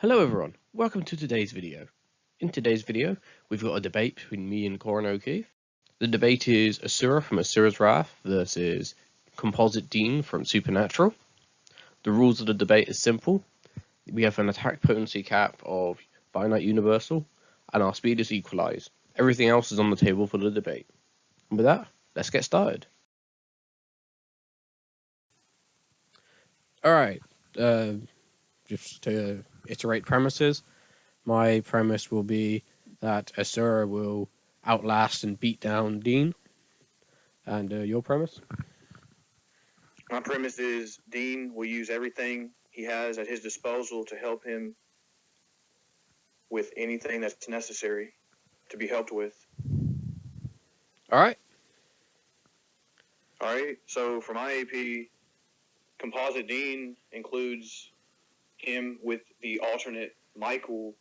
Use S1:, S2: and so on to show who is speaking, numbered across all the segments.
S1: Hello everyone, welcome to today's video. In today's video, we've got a debate between me and Korin O'Keefe. The debate is Asura from Asura's Wrath versus Composite Dean from Supernatural. The rules of the debate is simple. We have an attack potency cap of Finite Universal, and our speed is equalized. Everything else is on the table for the debate. And with that, let's get started. Alright, just to iterate premises, my premise will be that Asura will outlast and beat down Dean. And your premise?
S2: My premise is Dean will use everything he has at his disposal to help him with anything that's necessary to be helped with.
S1: Alright.
S2: Alright, so for my AP, Composite Dean includes him with the alternate Michael,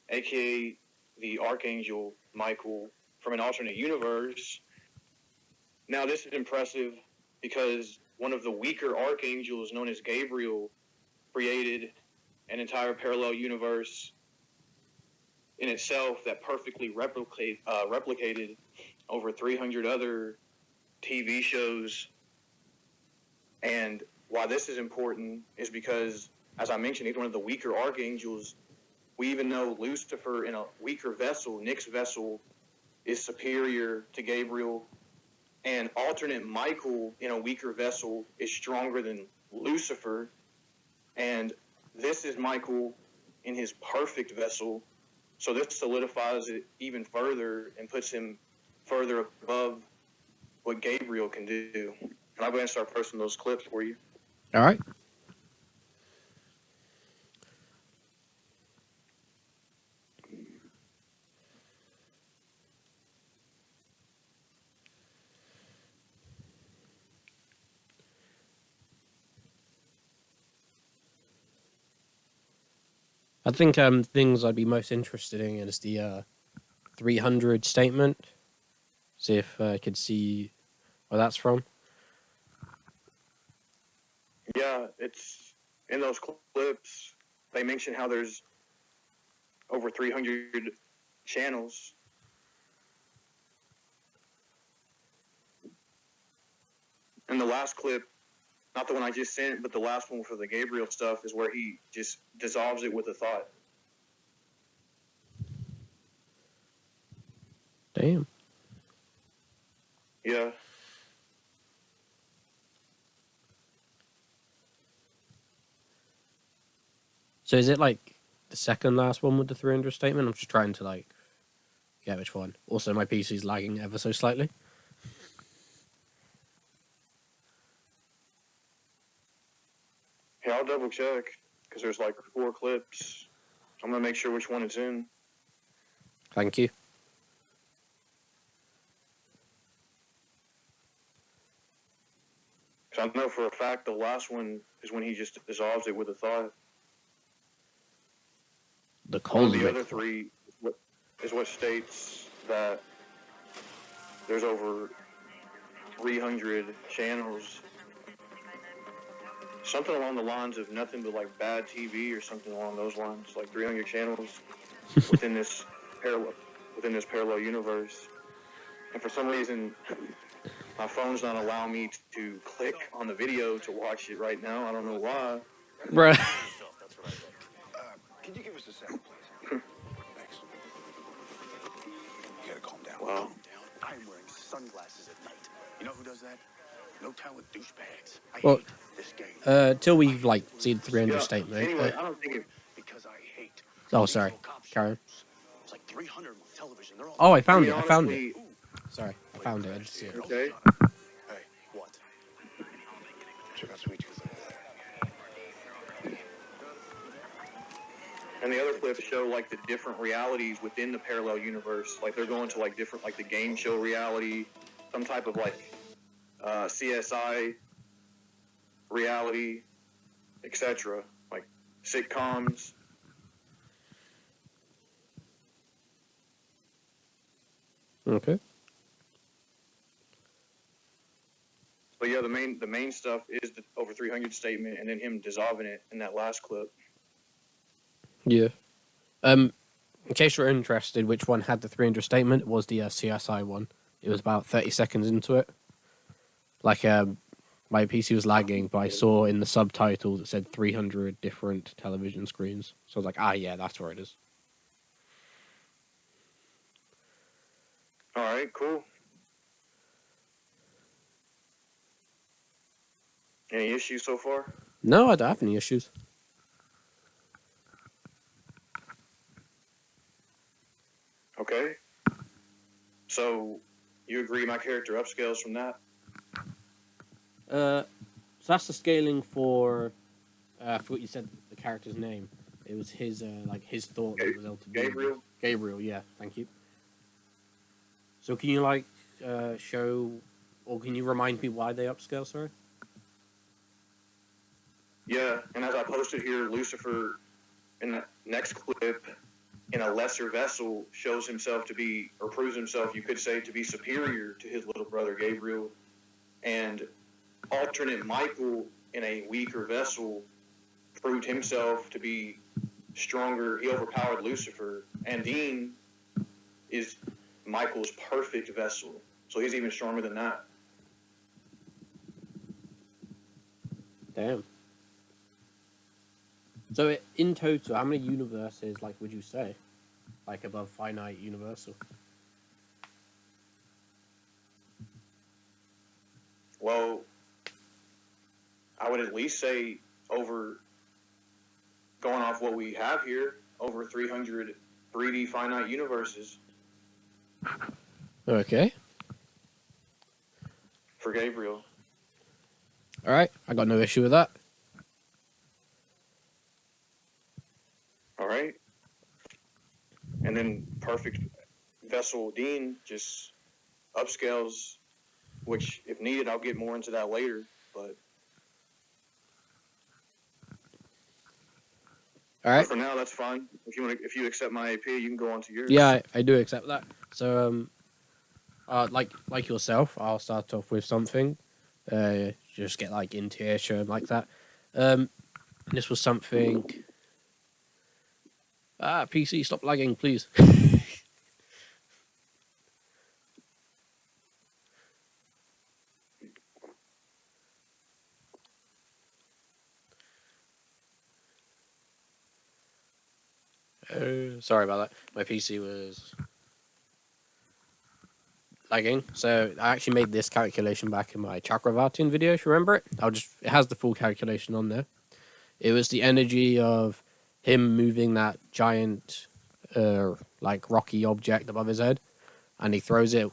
S2: aka the Archangel Michael from an alternate universe. Now this is impressive because one of the weaker archangels known as Gabriel created an entire parallel universe in itself that perfectly replicated over 300 other TV shows. And why this is important is because, as I mentioned, he's one of the weaker archangels. We even know Lucifer in a weaker vessel, Nick's vessel, is superior to Gabriel. And alternate Michael in a weaker vessel is stronger than Lucifer. And this is Michael in his perfect vessel. So this solidifies it even further and puts him further above what Gabriel can do. And I'm going to start posting those clips for you.
S1: All right. I think things I'd be most interested in is the 300 statement. See if I could see where that's from.
S2: Yeah, it's in those clips. They mention how there's over 300 channels. And the last clip, not the one I just sent, but the last one for the Gabriel stuff, is where he just dissolves it with a thought.
S1: Damn.
S2: Yeah.
S1: So is it like the second last one with the 300 statement? I'm just trying to get which one. Also, my PC's lagging ever so slightly.
S2: Yeah, I'll double check because there's 4 clips. I'm going to make sure which one it's in.
S1: Thank you.
S2: Because I know for a fact the last one is when he just dissolves it with a thought.
S1: The conduit.
S2: The other 3 is what states that there's over 300 channels. Something along the lines of nothing but bad TV or something along those lines. 300 channels within this parallel universe. And for some reason, my phone's not allowing me to click on the video to watch it right now. I don't know why.
S1: Bruh.
S3: That's what I think. Can you give us a second, please? Thanks. You gotta calm down.
S2: Wow.
S3: Calm down. I'm wearing sunglasses at night. You know who does that? No talent douchebags. I hate this game.
S1: Till we've seen the 300 statement.
S2: Anyway, I don't think it...
S3: Because I hate...
S1: Oh, sorry. Karen.
S3: It's 300 on television. They're all...
S1: Oh, I found it.
S2: honestly,
S1: I found it. Sorry, I found it. I just see it.
S2: Okay.
S3: Hey, what? Check out Sweet Tooth.
S2: And the other clips show the different realities within the parallel universe. They're going to different the game show reality, some type of CSI reality, etc. Sitcoms.
S1: Okay.
S2: But yeah, the main stuff is the over 300 statement, and then him dissolving it in that last clip.
S1: Yeah. In case you're interested, which one had the 300 statement, it was the CSI one. It was about 30 seconds into it. Like, my PC was lagging, but I saw in the subtitles it said 300 different television screens. So I was like, yeah, that's where it is.
S2: All right, cool. Any issues so far?
S1: No, I don't have any issues.
S2: Okay. So, you agree my character upscales from that?
S1: So that's the scaling for... I forgot you said the character's name. It was his, his thought that was able to do.
S2: Gabriel?
S1: Gabriel, yeah, thank you. So can you, show... Or can you remind me why they upscale, sorry?
S2: Yeah, and as I posted here, Lucifer, in the next clip, in a lesser vessel, shows himself to be, or proves himself, you could say, to be superior to his little brother Gabriel. And alternate Michael, in a weaker vessel, proved himself to be stronger. He overpowered Lucifer. And Dean is Michael's perfect vessel. So he's even stronger than that.
S1: Damn. So in total, how many universes, would you say? Above Finite Universal?
S2: Well, I would at least say over, going off what we have here, over 300 3D Finite universes.
S1: Okay.
S2: For Gabriel.
S1: Alright, I got no issue with that.
S2: Alright. And then perfect vessel Dean just upscales, which if needed, I'll get more into that later, but...
S1: All right.
S2: For now, that's fine. If you accept my AP, you can go on to yours.
S1: Yeah, I do accept that. So, like yourself, I'll start off with something. Just get intuition like that. This was something. PC, stop lagging, please. Sorry about that. My PC was lagging. So I actually made this calculation back in my Chakravartin video, if you remember it. It has the full calculation on there. It was the energy of him moving that giant, rocky object above his head, and he throws it.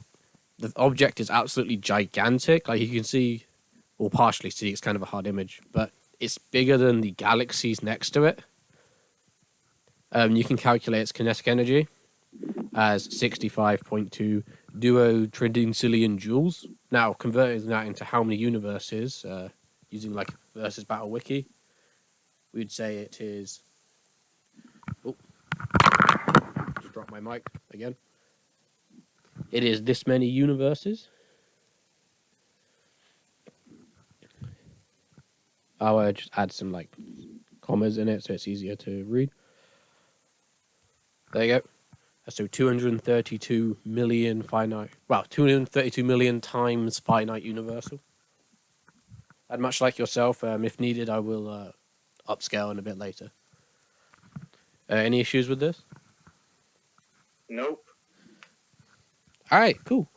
S1: The object is absolutely gigantic. You can see, or partially see, it's kind of a hard image, but it's bigger than the galaxies next to it. You can calculate its kinetic energy as 65.2 duotrincillion joules. Now, converting that into how many universes, using versus Battle Wiki, we'd say it is... Oh, just dropped my mic again. It is this many universes. I'll just add some commas in it so it's easier to read. There you go. So 232 million finite... Well, 232 million times finite universal. And much like yourself, if needed, I will upscale in a bit later. Any issues with this?
S2: Nope.
S1: All right, cool.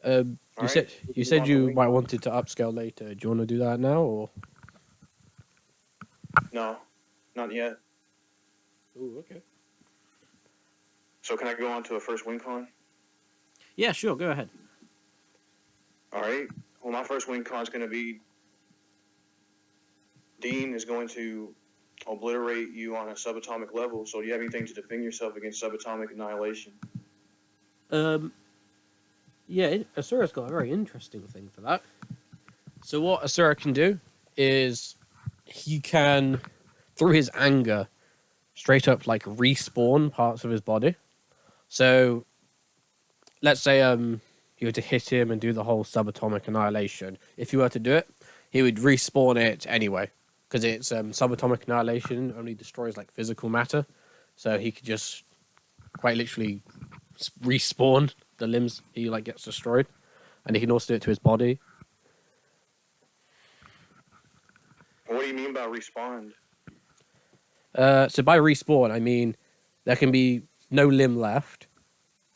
S1: You said you might wanted to upscale later. Do you want to do that now, or?
S2: No, not yet.
S1: Ooh, okay.
S2: So can I go on to a first WinCon?
S1: Yeah, sure. Go ahead.
S2: All right. Well, my first WinCon is going to be Dean is going to obliterate you on a subatomic level. So do you have anything to defend yourself against subatomic annihilation?
S1: Yeah, Asura's got a very interesting thing for that. So what Asura can do is he can, through his anger, straight up respawn parts of his body. So let's say you were to hit him and do the whole subatomic annihilation. If you were to do it, he would respawn it anyway. because it's subatomic annihilation only destroys like physical matter, so he could just quite literally respawn the limbs he like gets destroyed, and he can also do it to his body.
S2: What do you mean by respawn?
S1: So by respawn, I mean there can be no limb left,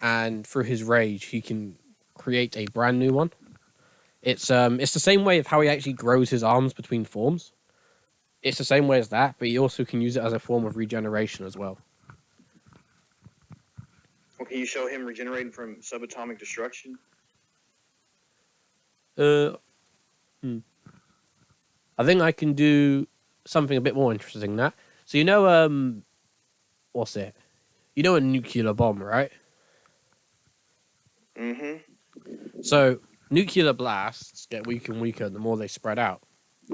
S1: and through his rage, he can create a brand new one. It's the same way of how he actually grows his arms between forms. It's the same way as that, but he also can use it as a form of regeneration as well.
S2: Well, can you show him regenerating from subatomic destruction?
S1: I think I can do something a bit more interesting than that. So you know, what's it? You know a nuclear bomb, right?
S2: Mm-hmm.
S1: So nuclear blasts get weaker and weaker the more they spread out,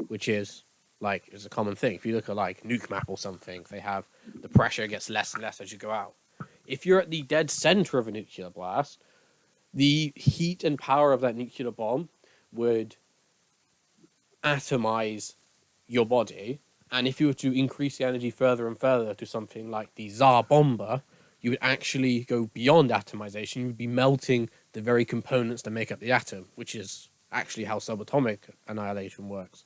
S1: which is a common thing. If you look at like nuke map or something, they have the pressure gets less and less as you go out. If you're at the dead center of a nuclear blast, the heat and power of that nuclear bomb would atomize your body, and if you were to increase the energy further and further to something like the Tsar Bomber, you would actually go beyond atomization. You would be melting the very components that make up the atom, which is actually how subatomic annihilation works.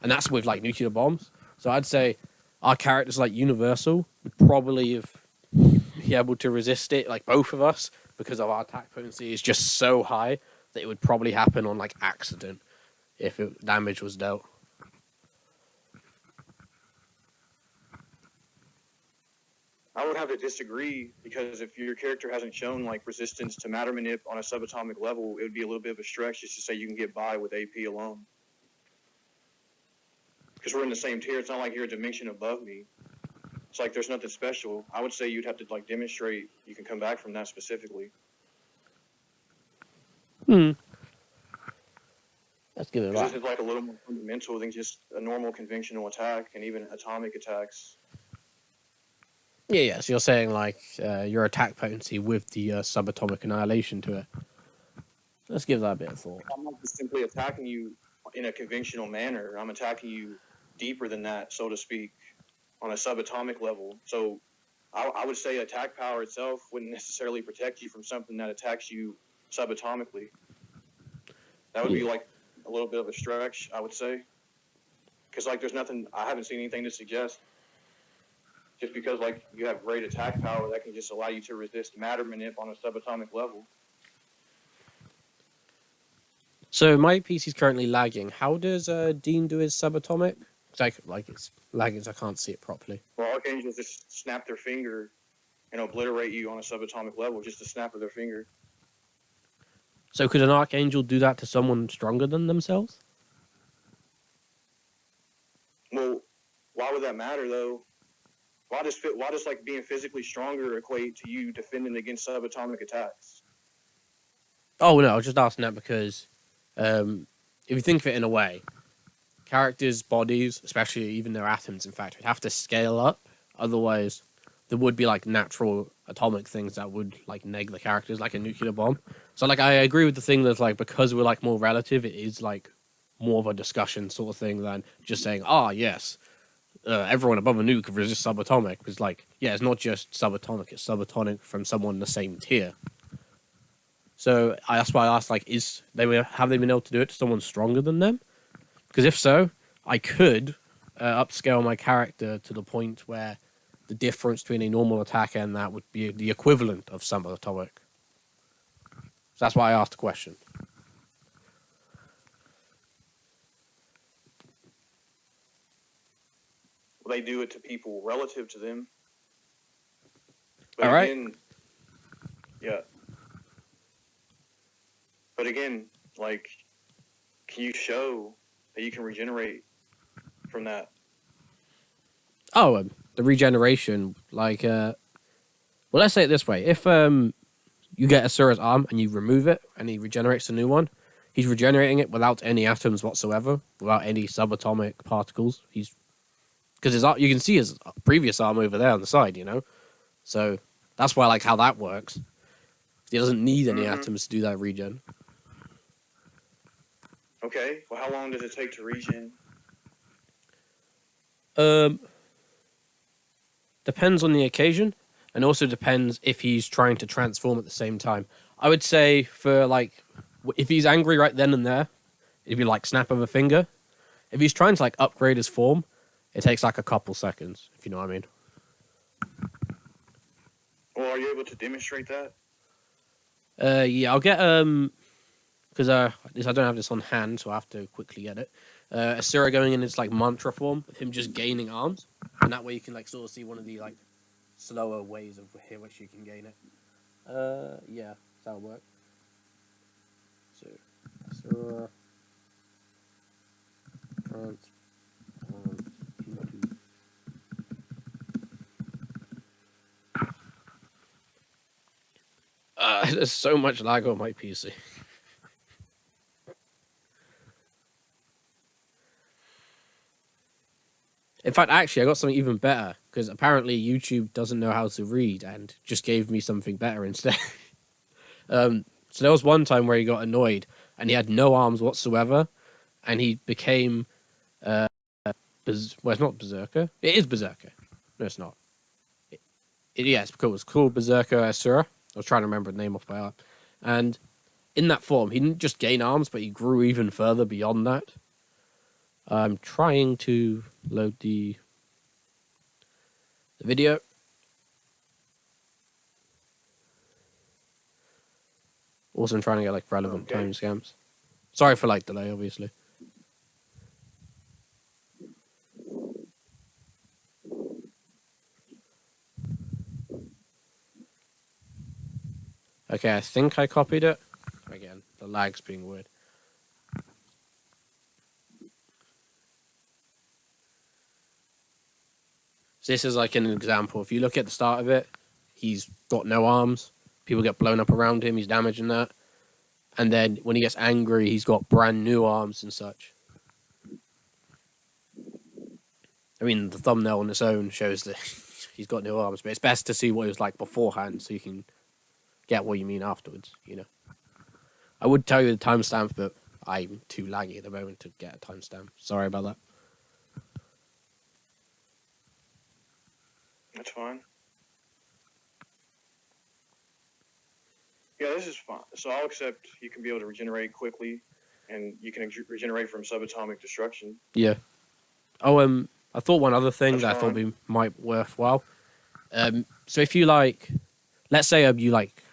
S1: And that's with like nuclear bombs. So I'd say our characters like Universal would probably be able to resist it, like both of us, because of our attack potency is just so high that it would probably happen on like accident if damage was dealt.
S2: I would have to disagree, because if your character hasn't shown like resistance to matter manip on a subatomic level, it would be a little bit of a stretch just to say you can get by with AP alone. Because we're in the same tier. It's not like you're a dimension above me. It's like there's nothing special. I would say you'd have to like demonstrate you can come back from that specifically.
S1: Let's give it a
S2: This is like a little more fundamental than just a normal conventional attack and even atomic attacks.
S1: Yeah. So you're saying like your attack potency with the subatomic annihilation to it. Let's give that a bit of thought.
S2: I'm not just simply attacking you in a conventional manner. I'm attacking you deeper than that, so to speak, on a subatomic level. So I would say attack power itself wouldn't necessarily protect you from something that attacks you subatomically. That would be like a little bit of a stretch, I would say. Because like there's nothing, I haven't seen anything to suggest just because like you have great attack power that can just allow you to resist matter manip on a subatomic level.
S1: So my PC is currently lagging. How does Dean do his subatomic? Like it's lagging, so I can't see it properly.
S2: Well, archangels just snap their finger and obliterate you on a subatomic level, just a snap of their finger.
S1: So could an archangel do that to someone stronger than themselves?
S2: Well, why would that matter though? Why does like being physically stronger equate to you defending against subatomic attacks?
S1: Oh no, I was just asking that because if you think of it in a way, characters' bodies, especially even their atoms, in fact, would have to scale up. Otherwise, there would be like natural atomic things that would like neg the characters, like a nuclear bomb. So like I agree with the thing that's like because we're like more relative, it is like more of a discussion sort of thing than just saying, yes, everyone above a nuke could resist subatomic. Because like, yeah, it's not just subatomic; it's subatomic from someone in the same tier. So that's why I asked, like, have they been able to do it to someone stronger than them? Because if so, I could upscale my character to the point where the difference between a normal attack and that would be the equivalent of subatomic. So that's why I asked the question.
S2: Well, they do it to people relative to them. But
S1: all right.
S2: Again, yeah. But again, like, can you show that you can regenerate from that?
S1: Oh, the regeneration, like, well, let's say it this way. If you get Asura's arm and you remove it and he regenerates a new one, he's regenerating it without any atoms whatsoever, without any subatomic particles. Because you can see his previous arm over there on the side, you know? So that's why I like how that works. He doesn't need any atoms to do that regen.
S2: Okay, well, how long does it take to regen?
S1: Depends on the occasion, and also depends if he's trying to transform at the same time. I would say for like, if he's angry right then and there, it'd be like snap of a finger. If he's trying to like upgrade his form, it takes like a couple seconds, if you know what I mean.
S2: Well, are you able to demonstrate that?
S1: Yeah, I'll get because I don't have this on hand, so I have to quickly get it. Asura going in its like mantra form, with him just gaining arms, and that way you can like sort of see one of the like slower ways of which you can gain it. Yeah, that'll work. So Asura transform into. There's so much lag on my PC. In fact, actually, I got something even better, because apparently YouTube doesn't know how to read and just gave me something better instead. So there was one time where he got annoyed and he had no arms whatsoever, and he became, well, it's not Berserker. It is Berserker. No, it's not. Yeah, it's cool. It's called Berserker Asura. I was trying to remember the name off by heart. And in that form, he didn't just gain arms, but he grew even further beyond that. I'm trying to load the video. Also, I'm trying to get like relevant timestamps. Sorry for like delay, obviously. Okay, I think I copied it. Again, the lag's being weird. So this is like an example. If you look at the start of it, he's got no arms. People get blown up around him. He's damaging that. And then when he gets angry, he's got brand new arms and such. I mean, the thumbnail on its own shows that he's got new arms, but it's best to see what he was like beforehand so you can get what you mean afterwards, you know. I would tell you the timestamp, but I'm too laggy at the moment to get a timestamp. Sorry about that.
S2: That's fine. Yeah, this is fine. So I'll accept you can be able to regenerate quickly, and you can regenerate from subatomic destruction.
S1: Yeah. Oh, I thought one other thing
S2: That's
S1: that
S2: fine.
S1: I thought might be worthwhile. So if you like, let's say you like,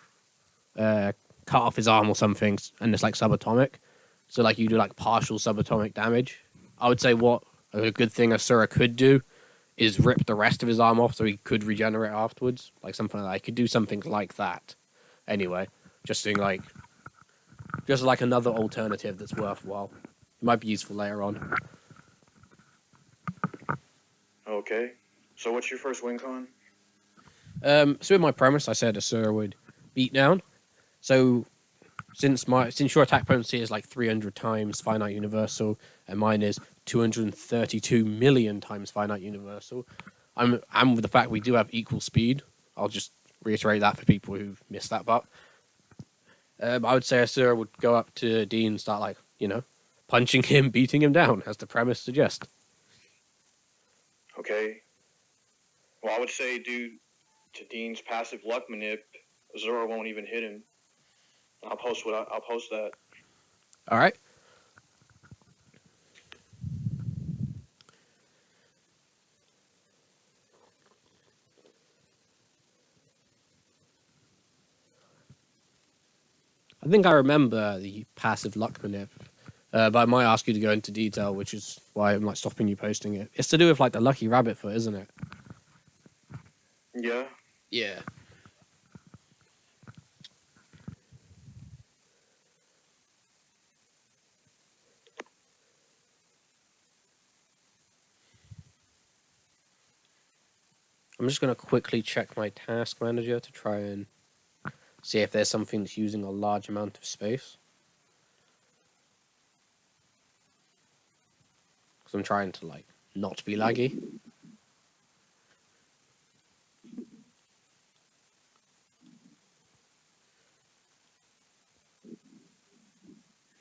S1: cut off his arm or something, and it's like subatomic. So like you do like partial subatomic damage. I would say what a good thing Asura could do is rip the rest of his arm off so he could regenerate afterwards. Like something like that. I could do something like that. Anyway, just like another alternative that's worthwhile. It might be useful later on.
S2: Okay. So what's your first win con?
S1: So with my premise, I said Asura would beat down. So since your attack potency is like 300 times finite universal, and mine is 232 million times finite universal, I'm with the fact we do have equal speed. I'll just reiterate that for people who've missed that part. I would say Asura would go up to Dean and start like, you know, punching him, beating him down, as the premise suggests.
S2: Okay. Well, I would say due to Dean's passive luck manip, Asura won't even hit him. I'll post that.
S1: All right. I think I remember the passive luck manip, but I might ask you to go into detail, which is why I'm like stopping you posting it. It's to do with like the lucky rabbit foot, isn't it?
S2: Yeah.
S1: Yeah. I'm just going to quickly check my task manager to try and see if there's something that's using a large amount of space. Because I'm trying to, like, not be laggy.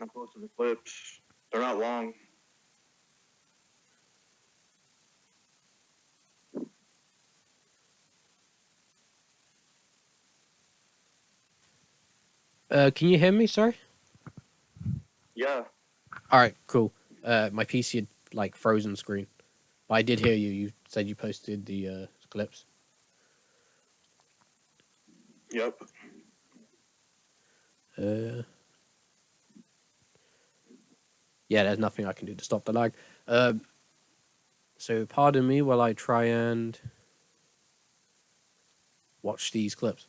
S2: I posted the clips. They're not long.
S1: Can you hear me? Sorry.
S2: Yeah.
S1: All right, cool. My PC had like frozen screen, but I did hear you. You said you posted the clips.
S2: Yep.
S1: Yeah, there's nothing I can do to stop the lag. So pardon me while I try and watch these clips.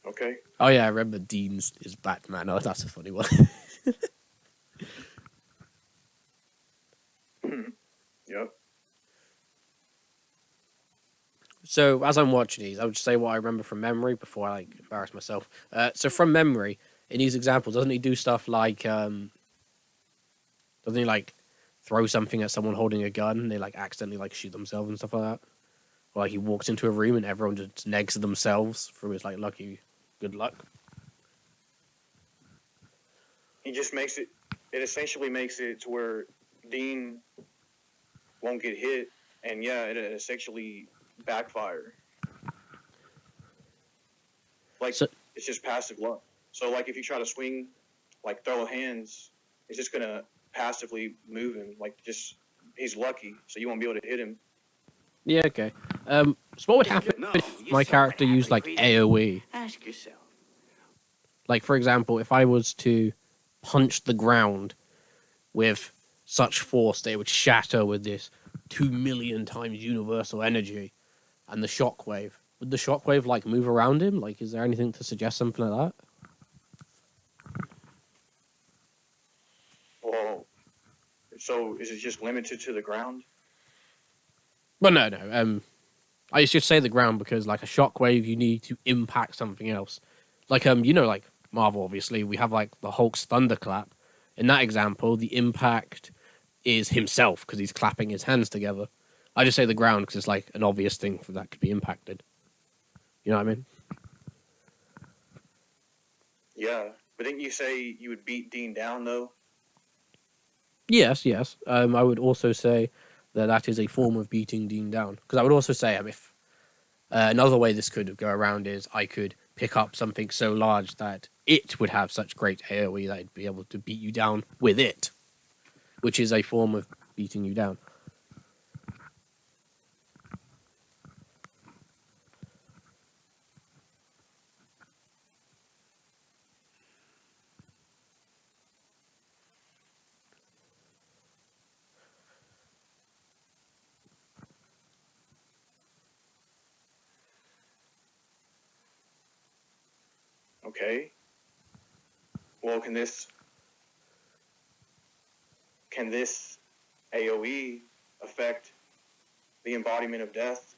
S2: Okay.
S1: Oh yeah, I remember Dean's is Batman. Oh, that's a funny one.
S2: Yep.
S1: So as I'm watching these, I would say what I remember from memory before I like embarrass myself. So from memory, in these examples, doesn't he do stuff like doesn't he like throw something at someone holding a gun and they like accidentally like shoot themselves and stuff like that? Or like he walks into a room and everyone just negs themselves through his like lucky good luck.
S2: He just makes it. It essentially makes it to where Dean won't get hit, and yeah, it essentially backfire. Like
S1: So-
S2: it's just passive luck. So like if you try to swing, like throw hands, it's just gonna passively move him. Like just he's lucky, so you won't be able to hit him.
S1: Yeah, okay. So what would happen if my character used like AoE?
S3: Ask yourself.
S1: Like for example, if I was to punch the ground with such force that it would shatter with this 2 million times universal energy and the shockwave. Would the shockwave like move around him? Like, is there anything to suggest something like that?
S2: Well, so is it just limited to the ground?
S1: Well, no. I just say the ground because like a shockwave, you need to impact something else. Like like Marvel, obviously, we have like the Hulk's thunderclap. In that example, the impact is himself because he's clapping his hands together. I just say the ground because it's like an obvious thing for that could be impacted. You know what I mean?
S2: Yeah, but didn't you say you would beat Dean down though?
S1: Yes. I would also say that is a form of beating Dean down. Because I would also say if another way this could go around is I could pick up something so large that it would have such great AoE that I'd be able to beat you down with it, which is a form of beating you down.
S2: Okay. Well, can this AoE affect the embodiment of death?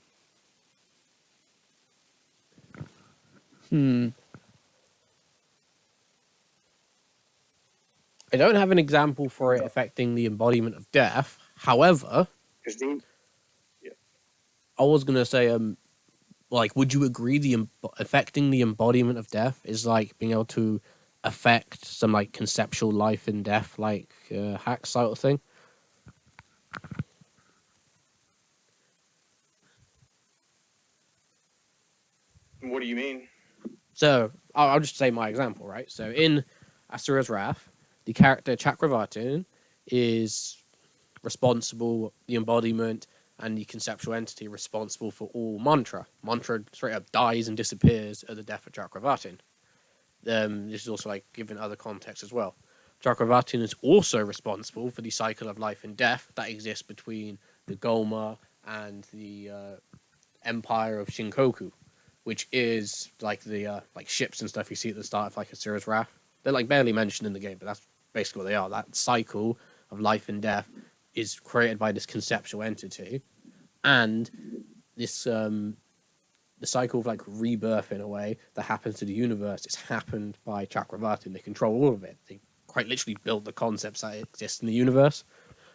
S1: I don't have an example for it affecting the embodiment of death. However,
S2: Because Dean,
S1: I was gonna say, like, would you agree affecting the embodiment of death is like being able to affect some like conceptual life and death, like hacks sort of thing?
S2: what do you mean?
S1: So I'll just say my example, right? So in Asura's Wrath, the character Chakravartin is responsible, the embodiment and the conceptual entity responsible for all mantra. Mantra straight up dies and disappears at the death of Chakravartin. This is also like given other context as well. Chakravartin is also responsible for the cycle of life and death that exists between the Goma and the Empire of Shinkoku, which is like the like ships and stuff you see at the start of like Asura's Wrath. They're like barely mentioned in the game, but that's basically what they are. That cycle of life and death is created by this conceptual entity, and this the cycle of like rebirth in a way that happens to the universe is happened by Chakravartin. They control all of it. They quite literally build the concepts that exist in the universe.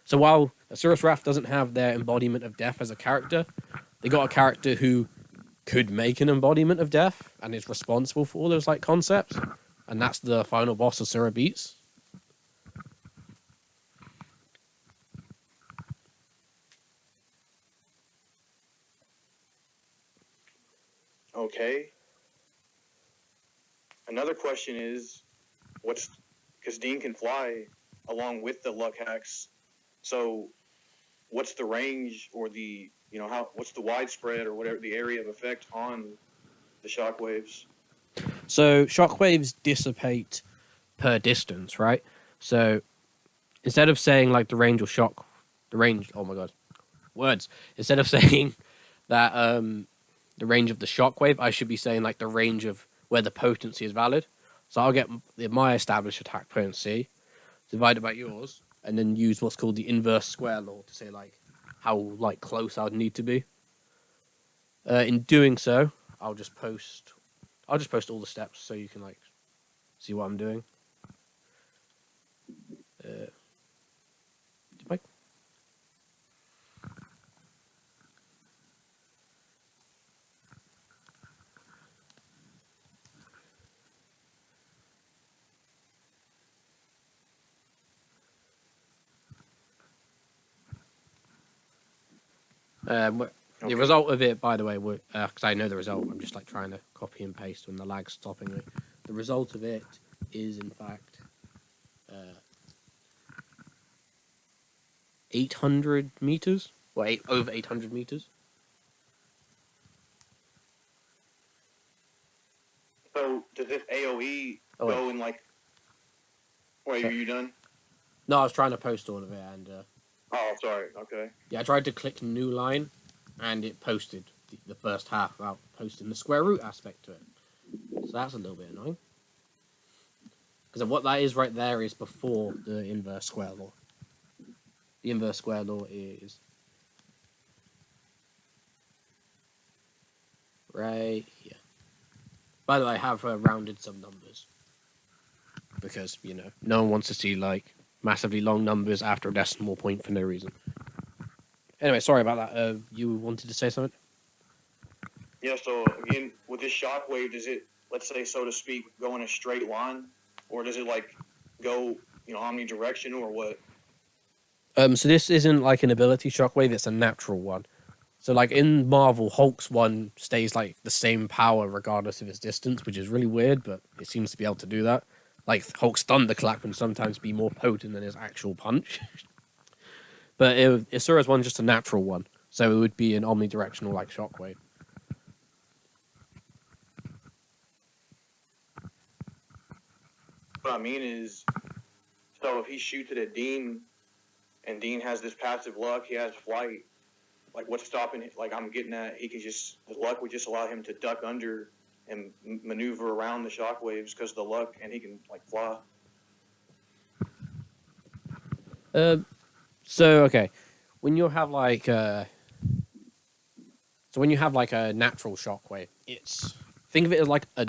S1: So while Asura's Wrath doesn't have their embodiment of death as a character, they got a character who could make an embodiment of death and is responsible for all those like concepts, and that's the final boss Asura beats.
S2: Okay. another question is, because Dean can fly along with the luck hacks, so what's the range or what's the widespread or whatever the area of effect on the shockwaves?
S1: So shockwaves dissipate per distance, right? So instead of saying like the range, oh my god, words. Instead of saying that the range of the shockwave, I should be saying like the range of where the potency is valid. So I'll get my established attack potency divided by yours, and then use what's called the inverse square law to say like how like close I'd need to be. In doing so, I'll just post all the steps so you can like see what I'm doing. Mike? The result of it, by the way, because I know the result, I'm just like trying to copy and paste when the lag's stopping me. The result of it is, in fact, 800 meters. Well, over 800 meters.
S2: So does this AOE go in like? Wait, are you done?
S1: No, I was trying to post all of it, and
S2: oh, sorry. Okay.
S1: yeah, I tried to click new line, and it posted the first half without posting the square root aspect to it. So that's a little bit annoying. Because what that is right there is before the inverse square law. The inverse square law is right here. By the way, I have rounded some numbers. Because, no one wants to see, like, massively long numbers after a decimal point for no reason. Anyway, sorry about that. You wanted to say something?
S2: Yeah, so, again, with this shockwave, does it, let's say, so to speak, go in a straight line? Or does it, like, go, omnidirectional or what?
S1: So this isn't, like, an ability shockwave. It's a natural one. So, like, in Marvel, Hulk's one stays, like, the same power regardless of its distance, which is really weird, but it seems to be able to do that. Like, Hulk's thunderclap can sometimes be more potent than his actual punch. But Asura's one just a natural one. So it would be an omnidirectional, like, shockwave.
S2: What I mean is, so if he shoots it at Dean, and Dean has this passive luck, he has flight, like, what's stopping it? Like, I'm getting at, his luck would just allow him to duck under and maneuver around the shockwaves because of the luck, and he can, like, fly.
S1: So, okay. When you have, like, a natural shockwave, think of it as, like, a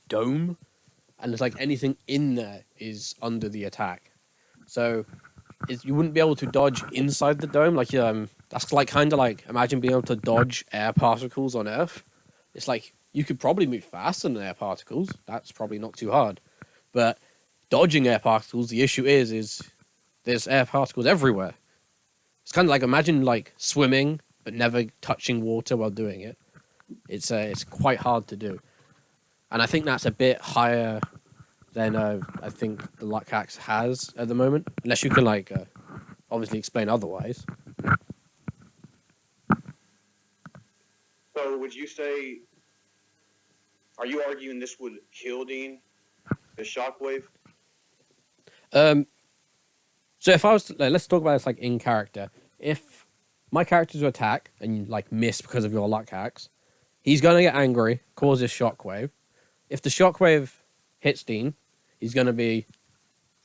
S1: dome, and it's like anything in there is under the attack. So, you wouldn't be able to dodge inside the dome. Like, that's like kind of like, imagine being able to dodge air particles on Earth. It's like, you could probably move faster than air particles. That's probably not too hard. But dodging air particles, the issue is there's air particles everywhere. It's kind of like, imagine like swimming, but never touching water while doing it. It's quite hard to do. And I think that's a bit higher than I think the luck axe has at the moment. Unless you can like obviously explain otherwise.
S2: So would you say, are you arguing this would kill Dean, the shockwave?
S1: So if I was to, let's talk about this like in character. If my character to attack and you like miss because of your luck hacks, he's gonna get angry, cause this shockwave. If the shockwave hits Dean, he's gonna be,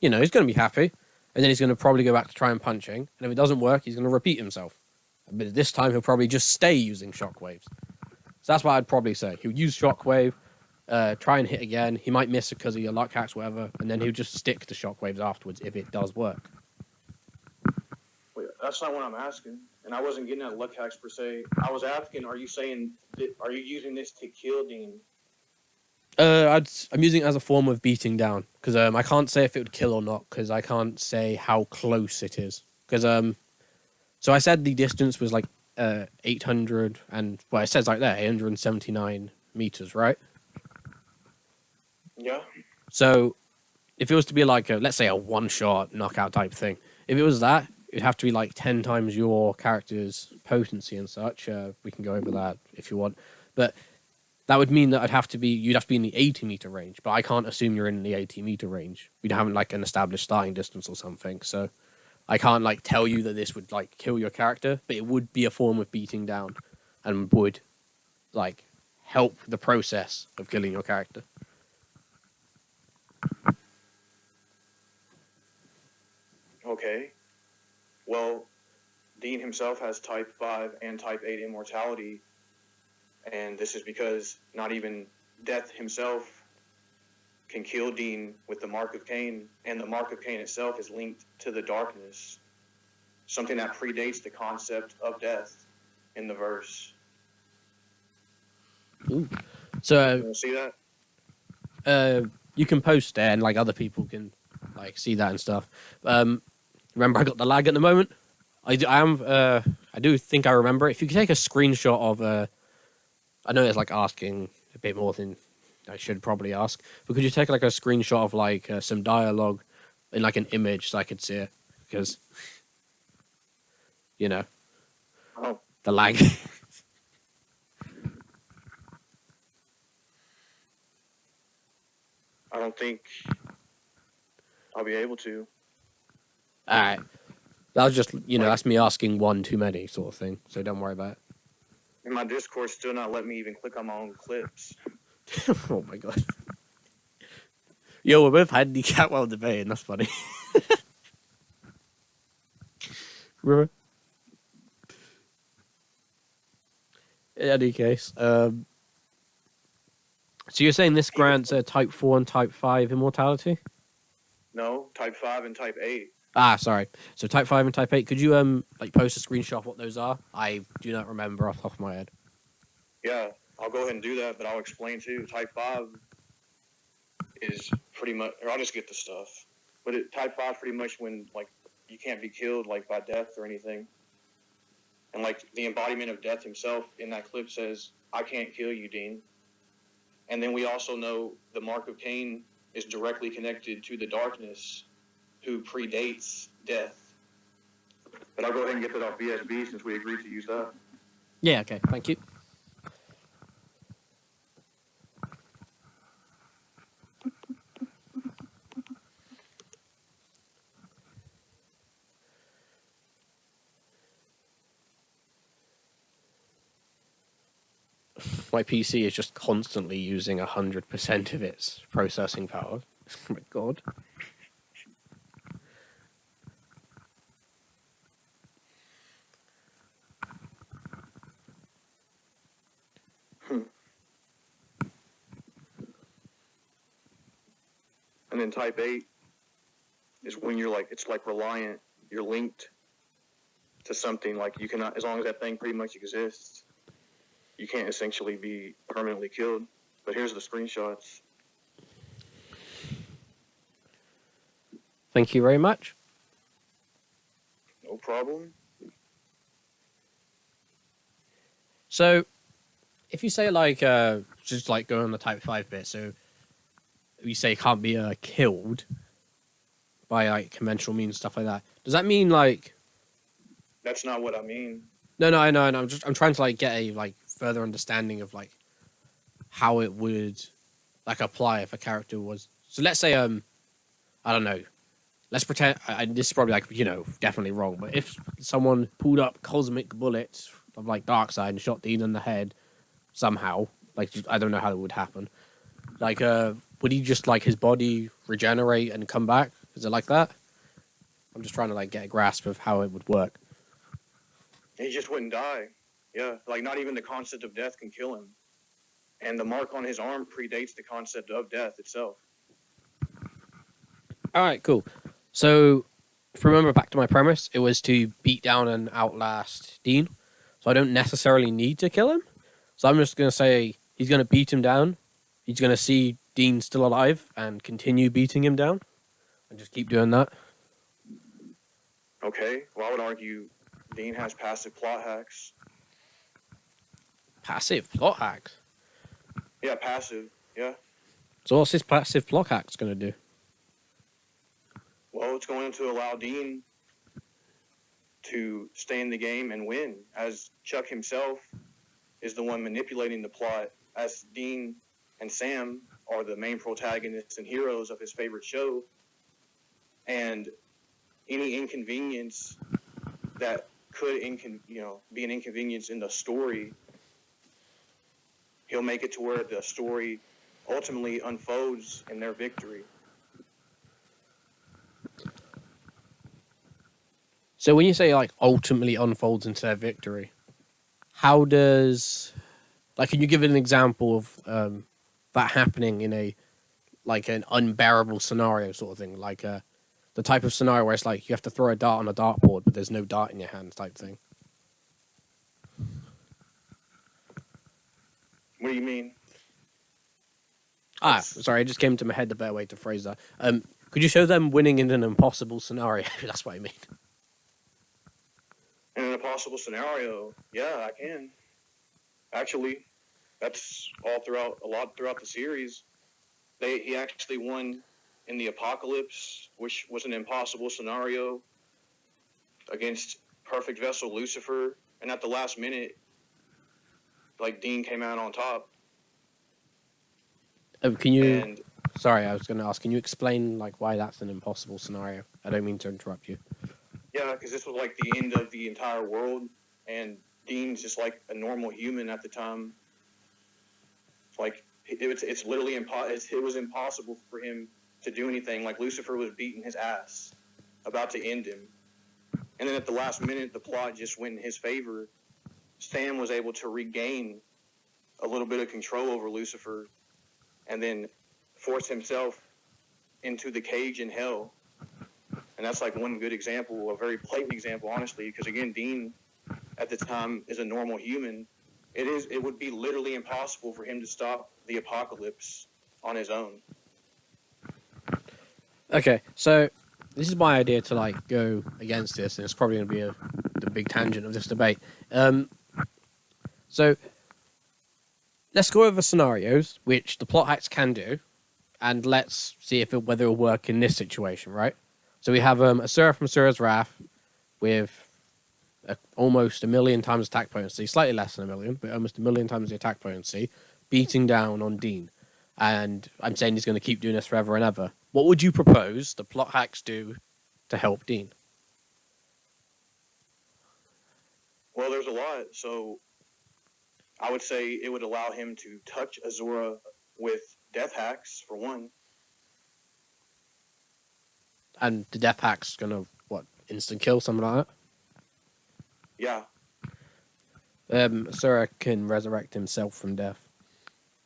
S1: he's gonna be happy, and then he's gonna probably go back to try and punching. And if it doesn't work, he's gonna repeat himself. But this time he'll probably just stay using shockwaves. So that's what I'd probably say. He'll use shockwave, try and hit again. He might miss because of your luck hacks, whatever, and then he'll just stick to shockwaves afterwards if it does work.
S2: Wait, that's not what I'm asking. And I wasn't getting at luck hacks per se. I was asking, are you using this to kill Dean?
S1: I'm using it as a form of beating down because I can't say if it would kill or not because I can't say how close it is. Because so I said the distance was like 800 and it says like there 879 meters, right?
S2: Yeah.
S1: So if it was to be like let's say a one-shot knockout type thing, if it was that, it'd have to be like 10 times your character's potency and such. We can go over that if you want, but that would mean that you'd have to be in the 80-meter range. But I can't assume you're in the 80-meter range. We'd have like an established starting distance or something. So I can't like tell you that this would like kill your character, but it would be a form of beating down, and would like help the process of killing your character.
S2: Okay. Well, Dean himself has Type 5 and Type 8 immortality, and this is because not even Death himself can kill Dean with the Mark of Cain, and the Mark of Cain itself is linked to the darkness, something that predates the concept of death in the verse.
S1: Ooh. So
S2: You see that?
S1: you can post there, and like other people can like see that and stuff. Remember, I got the lag at the moment. I do think I remember. If you could take a screenshot of I know it's like asking a bit more than I should probably ask, but could you take like a screenshot of like some dialogue in like an image so I could see it? Because you know, the lag.
S2: I don't think I'll be able to.
S1: Alright. That was just, that's me asking one too many sort of thing, so don't worry about it.
S2: And my Discord's still not letting me even click on my own clips.
S1: Oh my god. Yo, we're both handicapped while debating, that's funny. Remember? In any case, so you're saying this grants Type 4 and Type 5 immortality?
S2: No, Type 5 and Type 8.
S1: Ah, sorry. So Type 5 and Type 8, could you like post a screenshot of what those are? I do not remember off the top of my head.
S2: Yeah, I'll go ahead and do that, but I'll explain too. Type 5 is pretty much, or I'll just get the stuff. But Type 5 pretty much when, like, you can't be killed, like, by death or anything. And, like, the embodiment of death himself in that clip says, I can't kill you, Dean. And then we also know the Mark of Cain is directly connected to the darkness, who predates death. But I'll go ahead and get that off BSB since we agreed to use that.
S1: Yeah, okay, thank you. My PC is just constantly using 100% of its processing power. Oh my god.
S2: And then Type 8 is when you're like, it's like reliant, you're linked to something, like you cannot, as long as that thing pretty much exists, you can't essentially be permanently killed. But here's the screenshots.
S1: Thank you very much.
S2: No problem.
S1: So, if you say like, just like go on the Type 5 bit, so you say can't be killed by like conventional means, stuff like that. Does that mean like?
S2: That's not what I mean.
S1: No, I know. I'm trying to like get a like further understanding of like how it would like apply if a character was. So let's say I don't know. Let's pretend this is probably like definitely wrong, but if someone pulled up cosmic bullets of like Darkseid and shot Dean in the head somehow, like I don't know how it would happen. Like would he just like his body regenerate and come back? Is it like that? I'm just trying to like get a grasp of how it would work.
S2: He just wouldn't die. Yeah, like not even the concept of death can kill him. And the mark on his arm predates the concept of death itself.
S1: All right, cool. So, if you remember back to my premise, it was to beat down and outlast Dean. So I don't necessarily need to kill him. So I'm just going to say he's going to beat him down. He's going to see Dean still alive and continue beating him down. And just keep doing that.
S2: Okay, well I would argue Dean has passive plot hacks.
S1: Passive plot hacks?
S2: Yeah, passive, yeah.
S1: So what's this passive block hack's going to do?
S2: Well, it's going to allow Dean to stay in the game and win, as Chuck himself is the one manipulating the plot, as Dean and Sam are the main protagonists and heroes of his favorite show. And any inconvenience that could be an inconvenience in the story, he'll make it to where the story ultimately unfolds in their victory.
S1: So when you say like ultimately unfolds into their victory, how does can you give an example of that happening in an unbearable scenario sort of thing, the type of scenario where it's like you have to throw a dart on a dartboard but there's no dart in your hand type thing?
S2: What do you mean?
S1: Sorry, it just came to my head the better way to phrase that. Could you show them winning in an impossible scenario? That's what I mean.
S2: In an impossible scenario, yeah, I can. Actually, that's a lot throughout the series. He actually won in the Apocalypse, which was an impossible scenario, against Perfect Vessel Lucifer, and at the last minute, Dean came out on top.
S1: Sorry, I was going to ask, can you explain why that's an impossible scenario? I don't mean to interrupt you.
S2: Yeah, because this was the end of the entire world, and Dean's just a normal human at the time. It's literally it was impossible for him to do anything. Lucifer was beating his ass, about to end him. And then at the last minute, the plot just went in his favor. Sam was able to regain a little bit of control over Lucifer and then force himself into the cage in hell. And that's one good example, a very blatant example, honestly, because again, Dean at the time is a normal human. It would be literally impossible for him to stop the apocalypse on his own.
S1: Okay, so this is my idea to go against this, and it's probably going to be the big tangent of this debate. So let's go over scenarios which the plot hacks can do, and let's see whether it'll work in this situation, right? So we have Asura from Asura's Wrath with almost 1 million times attack potency, slightly less than 1 million, but almost 1 million times the attack potency, beating down on Dean. And I'm saying he's going to keep doing this forever and ever. What would you propose the plot hacks do to help Dean?
S2: Well, there's a lot. So I would say it would allow him to touch Asura with death hacks, for one.
S1: And the death hack's going to, instant kill, something like that?
S2: Yeah.
S1: Asura can resurrect himself from death.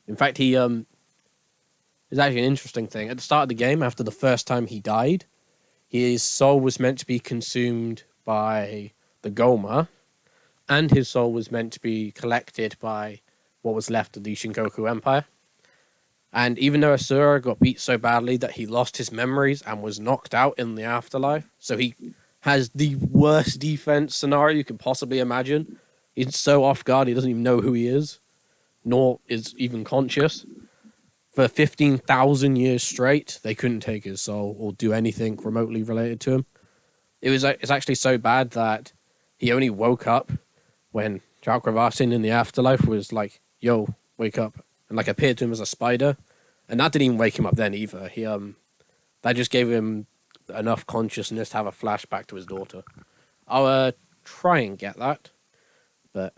S1: In fact, he it's actually an interesting thing. At the start of the game, after the first time he died, his soul was meant to be consumed by the Goma, and his soul was meant to be collected by what was left of the Shinkoku Empire. And even though Asura got beat so badly that he lost his memories and was knocked out in the afterlife, so he has the worst defense scenario you can possibly imagine. He's so off guard, he doesn't even know who he is, nor is even conscious. For 15,000 years straight, they couldn't take his soul or do anything remotely related to him. It's actually so bad that he only woke up when Kkrimbus in the afterlife was like, yo, wake up, and appeared to him as a spider. And that didn't even wake him up then either. That just gave him enough consciousness to have a flashback to his daughter. I'll try and get that, but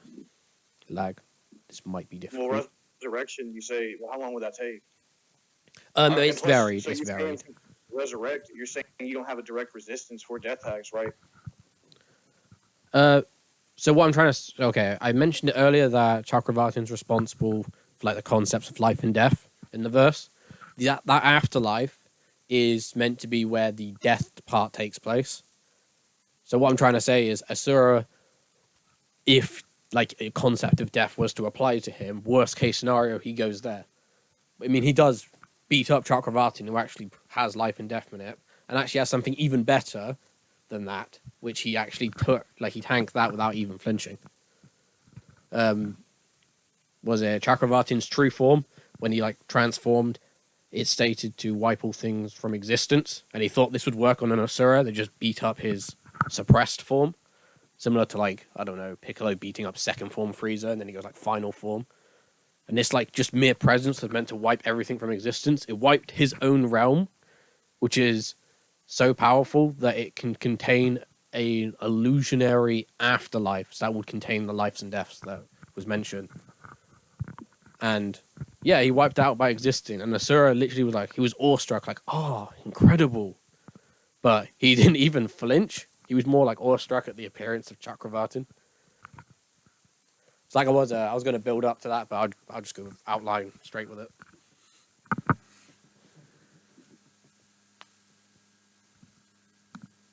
S1: lag. This might be difficult.
S2: Well, resurrection, you say, how long would that take?
S1: It's varied. So it's varied.
S2: Resurrect, you're saying you don't have a direct resistance for death hacks, right?
S1: So what I'm trying to... Okay, I mentioned it earlier that Kkrimbus responsible for the concepts of life and death in the verse. That afterlife is meant to be where the death part takes place. So what I'm trying to say is Asura, if a concept of death was to apply to him, worst case scenario, he goes there. I mean, he does beat up Kkrimbus, who actually has life and death in it, and actually has something even better than that, which he actually took, he tanked that without even flinching. Was it Kkrimbus's true form, when he transformed it's stated to wipe all things from existence, and he thought this would work on an Asura that just beat up his suppressed form, similar to, like, I don't know, Piccolo beating up second form Frieza, and then he goes like final form. And this, like, just mere presence was meant to wipe everything from existence. It wiped his own realm, which is so powerful that it can contain a illusionary afterlife that would contain the lives and deaths that was mentioned. And yeah, he wiped out by existing, and Asura literally was like, he was awestruck, like, oh, incredible. But he didn't even flinch. He was more like awestruck at the appearance of Chakravartin. It's like I was going to build up to that, but I'll just go outline straight with it.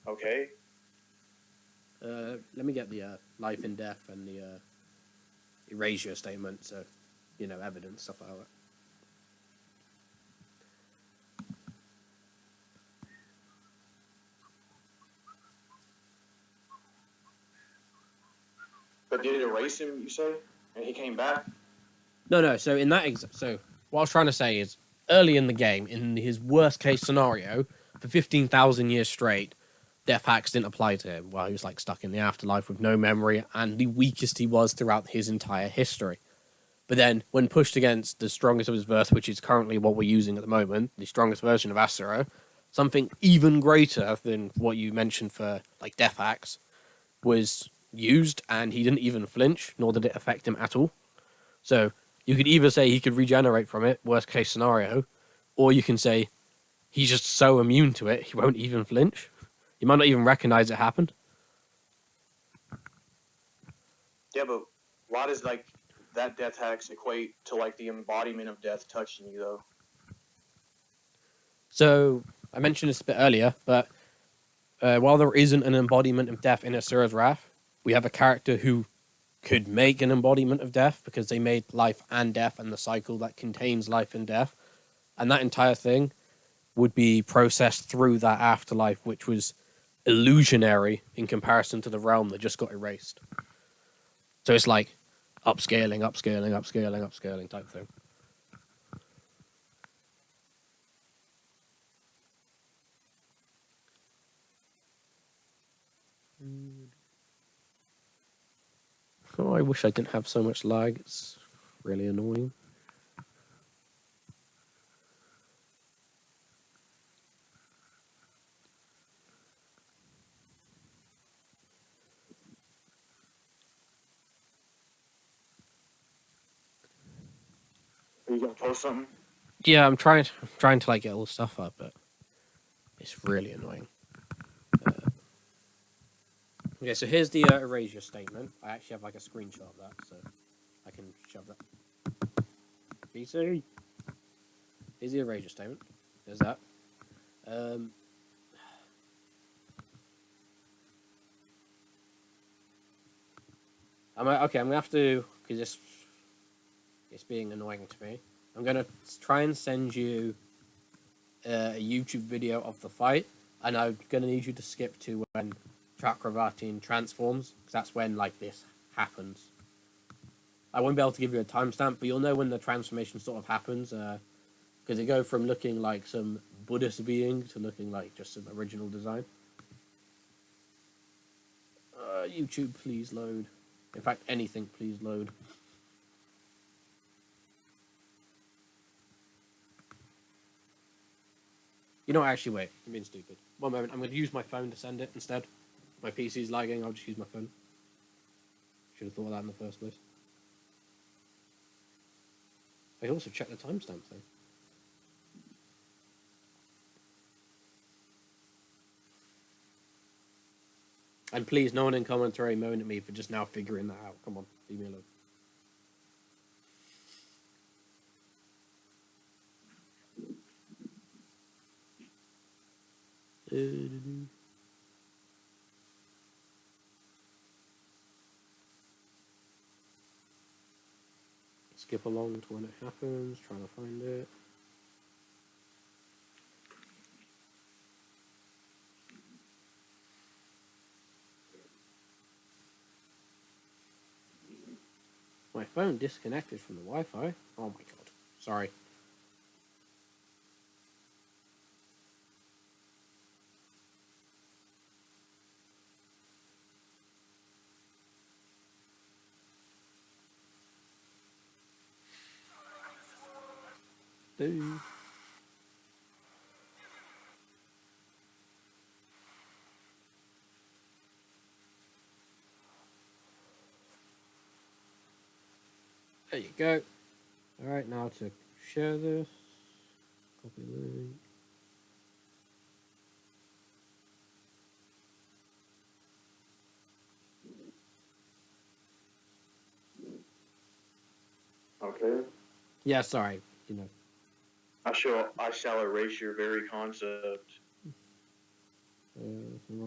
S2: Okay.
S1: Let me get the life and death and the erasure statement, so, you know, evidence, stuff like that.
S2: But did it erase him, you say? And he came back?
S1: No. So in that so what I was trying to say is, early in the game, in his worst case scenario, for 15,000 years straight, death hacks didn't apply to him. Well, he was like stuck in the afterlife with no memory, and the weakest he was throughout his entire history. But then, when pushed against the strongest of his verse, which is currently what we're using at the moment, the strongest version of Asura, something even greater than what you mentioned for like death hacks was used, and he didn't even flinch, nor did it affect him at all. So you could either say he could regenerate from it, worst case scenario, or you can say he's just so immune to it, he won't even flinch. You might not even recognize it happened.
S2: Yeah, but why does, like, that death hacks equate to, like, the embodiment of death touching you, though?
S1: So I mentioned this a bit earlier, but while there isn't an embodiment of death in Asura's Wrath, we have a character who could make an embodiment of death, because they made life and death and the cycle that contains life and death. And that entire thing would be processed through that afterlife, which was illusionary in comparison to the realm that just got erased. So it's like upscaling type thing. Oh, I wish I didn't have so much lag. It's really annoying.
S2: Are you gonna post something?
S1: Yeah, I'm trying to like get all the stuff up, but it's really annoying. Okay, so here's the erasure statement. I actually have like a screenshot of that, so I can shove that. BC. Here's the erasure statement. There's that. I'm gonna have to, because it's being annoying to me. I'm gonna try and send you a YouTube video of the fight, and I'm gonna need you to skip to when Chakravartin transforms, because that's when like this happens. I won't be able to give you a timestamp, but you'll know when the transformation sort of happens, because they go from looking like some Buddhist being to looking like just some original design. YouTube, please load. In fact, anything, please load. You know what, actually, wait. I'm being stupid. One moment, I'm going to use my phone to send it instead. My PC's lagging, I'll just use my phone. Should have thought of that in the first place. I also check the timestamp thing. And please, no one in commentary moan at me for just now figuring that out. Come on, leave me alone. Skip along to when it happens, trying to find it. My phone disconnected from the Wi-Fi. Oh my god. Sorry. do. There you go. Alright, now to share this. Copy link.
S2: Okay.
S1: Yeah, sorry. You know.
S2: I shall erase your very concept.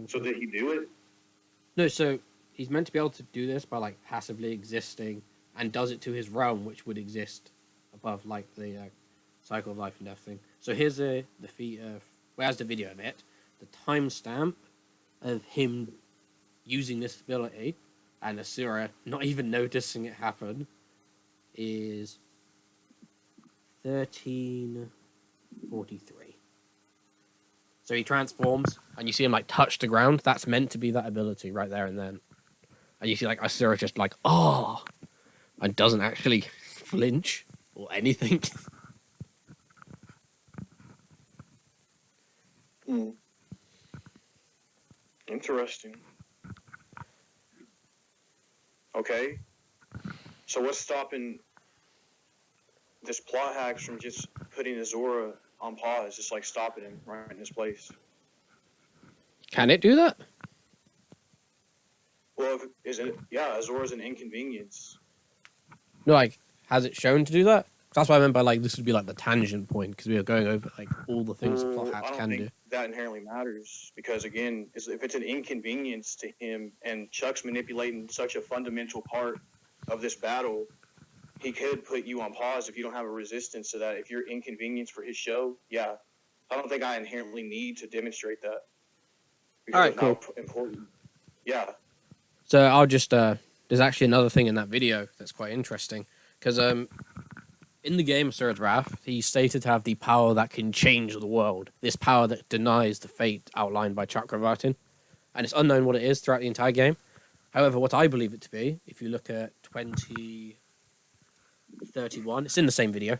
S2: So did he do it?
S1: No, so he's meant to be able to do this by like passively existing, and does it to his realm, which would exist above like the cycle of life and death thing. So here's the feat of, where's the video of it? The timestamp of him using this ability and Asura not even noticing it happen is 1343. So he transforms, and you see him like touch the ground. That's meant to be that ability right there and then. And you see like Asura just like, oh, and doesn't actually flinch or anything.
S2: Interesting. Okay. So what's stopping this plot hacks from just putting Asura on pause, just like stopping him right in his place?
S1: Can it do that?
S2: Well, Azura's an inconvenience.
S1: No, like, has it shown to do that? That's what I meant by like this would be like the tangent point, because we were going over like all the things the plot hacks can do.
S2: I don't think that inherently matters, because again, if it's an inconvenience to him and Chuck's manipulating such a fundamental part of this battle, he could put you on pause if you don't have a resistance to that. If you're inconvenienced for his show, yeah. I don't think I inherently need to demonstrate that.
S1: All right, cool.
S2: Important. Yeah.
S1: So I'll just there's actually another thing in that video that's quite interesting, because in the game Asura's Wrath, he's stated to have the power that can change the world. This power that denies the fate outlined by Kkrimbus, and it's unknown what it is throughout the entire game. However, what I believe it to be, if you look at 2031, it's in the same video.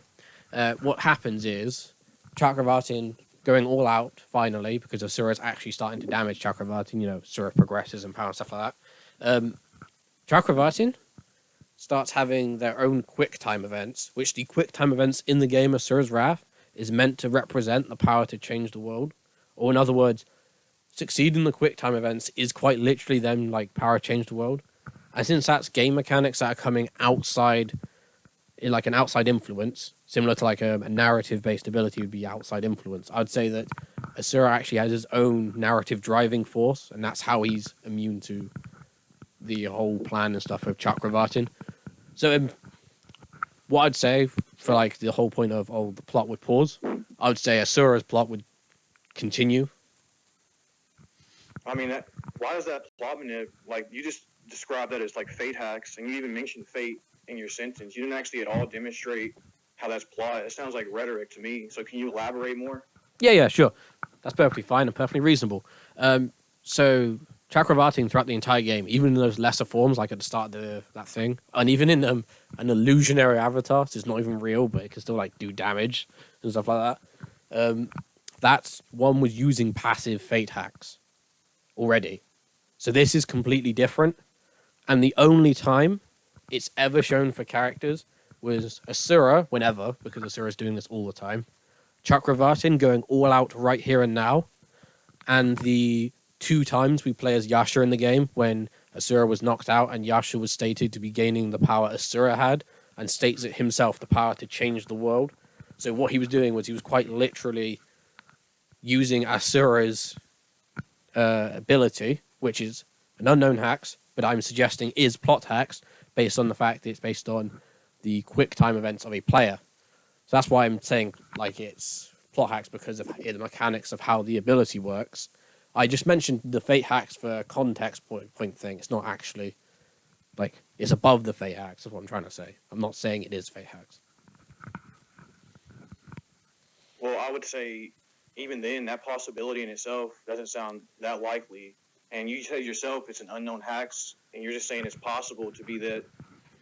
S1: What happens is Kkrimbus going all out finally, because Asura's actually starting to damage Kkrimbus. You know, Asura progresses in power and stuff like that. Kkrimbus starts having their own quick time events, which the quick time events in the game Asura's Wrath is meant to represent the power to change the world. Or in other words, succeeding the quick time events is quite literally them like power change the world. And since that's game mechanics that are coming outside, in like an outside influence, similar to like a narrative based ability would be outside influence, I'd say that Asura actually has his own narrative driving force, and that's how he's immune to the whole plan and stuff of Kkrimbus. So what I'd say for like the whole point of the plot would pause, I would say Asura's plot would continue.
S2: I mean, why does that plot like you just described that as like fate hacks, and you even mentioned fate in your sentence. You didn't actually at all demonstrate how that's plot. It sounds like rhetoric to me. So can you elaborate more?
S1: Yeah, sure. That's perfectly fine and perfectly reasonable. So Kkrimbus throughout the entire game, even in those lesser forms, like at the start of that thing, and even in an illusionary avatar, so it's not even real, but it can still like do damage and stuff like that. That's one was using passive fate hacks already. So this is completely different, and the only time it's ever shown for characters was Asura, whenever, because Asura's doing this all the time, Kkrimbus going all out right here and now, and the 2 times we play as Yasha in the game, when Asura was knocked out and Yasha was stated to be gaining the power Asura had, and states it himself, the power to change the world. So what he was doing was he was quite literally using Asura's ability, which is an unknown hacks, but I'm suggesting is plot hacks, based on the fact that it's based on the quick time events of a player. So that's why I'm saying like it's plot hacks, because of the mechanics of how the ability works. I just mentioned the fate hacks for context point thing. It's not actually like it's above the fate hacks. Is what I'm trying to say. I'm not saying it is fate hacks.
S2: Well, I would say even then that possibility in itself doesn't sound that likely. And you said yourself it's an unknown hacks, and you're just saying it's possible to be that.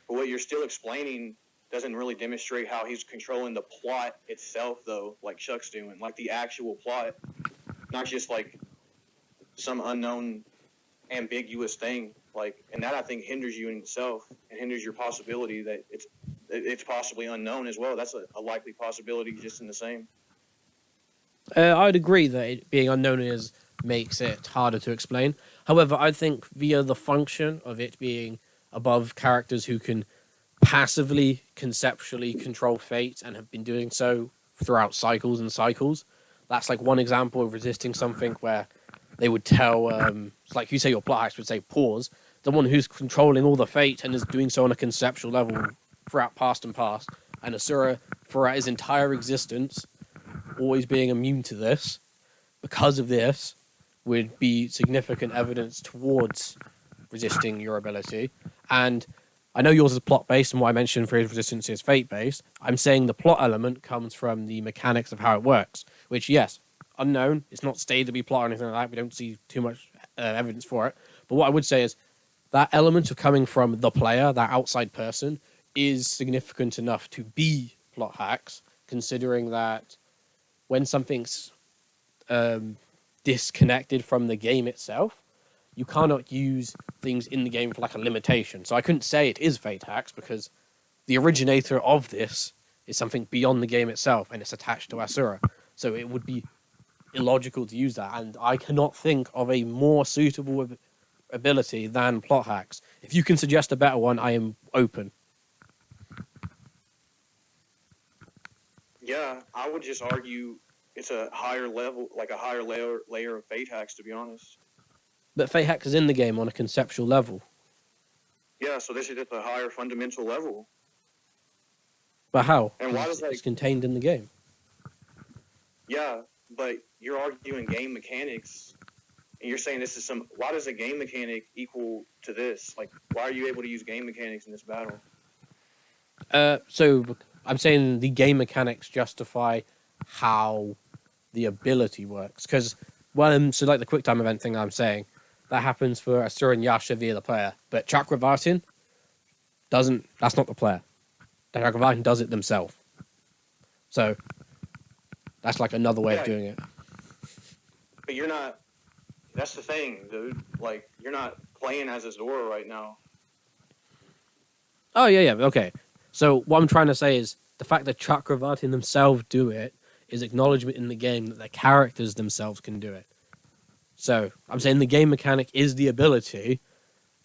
S2: But what you're still explaining doesn't really demonstrate how he's controlling the plot itself, though, like Chuck's doing, like the actual plot, not just like some unknown, ambiguous thing. Like, and that I think hinders you in itself and hinders your possibility that it's possibly unknown as well. That's a likely possibility, just in the same.
S1: I'd agree that it being unknown makes it harder to explain. However, I think via the function of it being above characters who can passively, conceptually control fate and have been doing so throughout cycles and cycles, that's like one example of resisting something where they would tell, like you say, your plot hacks would say pause. Someone who's controlling all the fate and is doing so on a conceptual level throughout past and past, and Asura throughout his entire existence, always being immune to this, because of this, would be significant evidence towards resisting your ability. And I know yours is plot-based, and what I mentioned for his resistance is fate-based. I'm saying the plot element comes from the mechanics of how it works, which, yes, unknown. It's not stated to be plot or anything like that. We don't see too much evidence for it. But what I would say is that element of coming from the player, that outside person, is significant enough to be plot hacks, considering that when something's disconnected from the game itself, you cannot use things in the game for like a limitation. So I couldn't say it is fate hacks because the originator of this is something beyond the game itself and it's attached to Asura. So it would be illogical to use that. And I cannot think of a more suitable ability than plot hacks. If you can suggest a better one, I am open.
S2: Yeah, I would just argue it's a higher level, like a higher layer of fate hacks, to be honest.
S1: But fate hacks is in the game on a conceptual level.
S2: Yeah, so this is at a higher fundamental level.
S1: But how?
S2: And why does
S1: it's contained in the game?
S2: Yeah, but you're arguing game mechanics, and you're saying this is some. Why does a game mechanic equal to this? Like, why are you able to use game mechanics in this battle?
S1: So I'm saying the game mechanics justify how the ability works. Because, so like the quick time event thing I'm saying, that happens for Asura and Yasha via the player. But Chakravartin doesn't, that's not the player. Chakravartin does it themselves. So, that's like another way of doing it.
S2: But you're not, that's the thing, dude. Like, you're not playing as Asura right now.
S1: Oh, yeah, okay. So, what I'm trying to say is, the fact that Chakravartin themselves do it is acknowledgement in the game that the characters themselves can do it. So, I'm saying the game mechanic is the ability,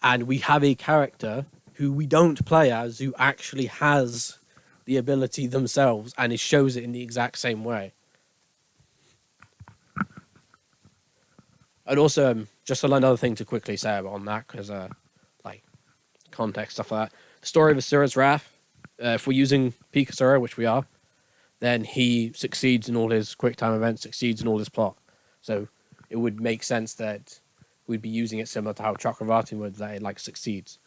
S1: and we have a character who we don't play as who actually has the ability themselves, and it shows it in the exact same way. And also, just another thing to quickly say on that, because, like, context, stuff like that. The story of Asura's Wrath, if we're using Peak Asura, which we are, then he succeeds in all his quick time events, succeeds in all his plot. So it would make sense that we'd be using it similar to how Chakravartin would, that it like succeeds.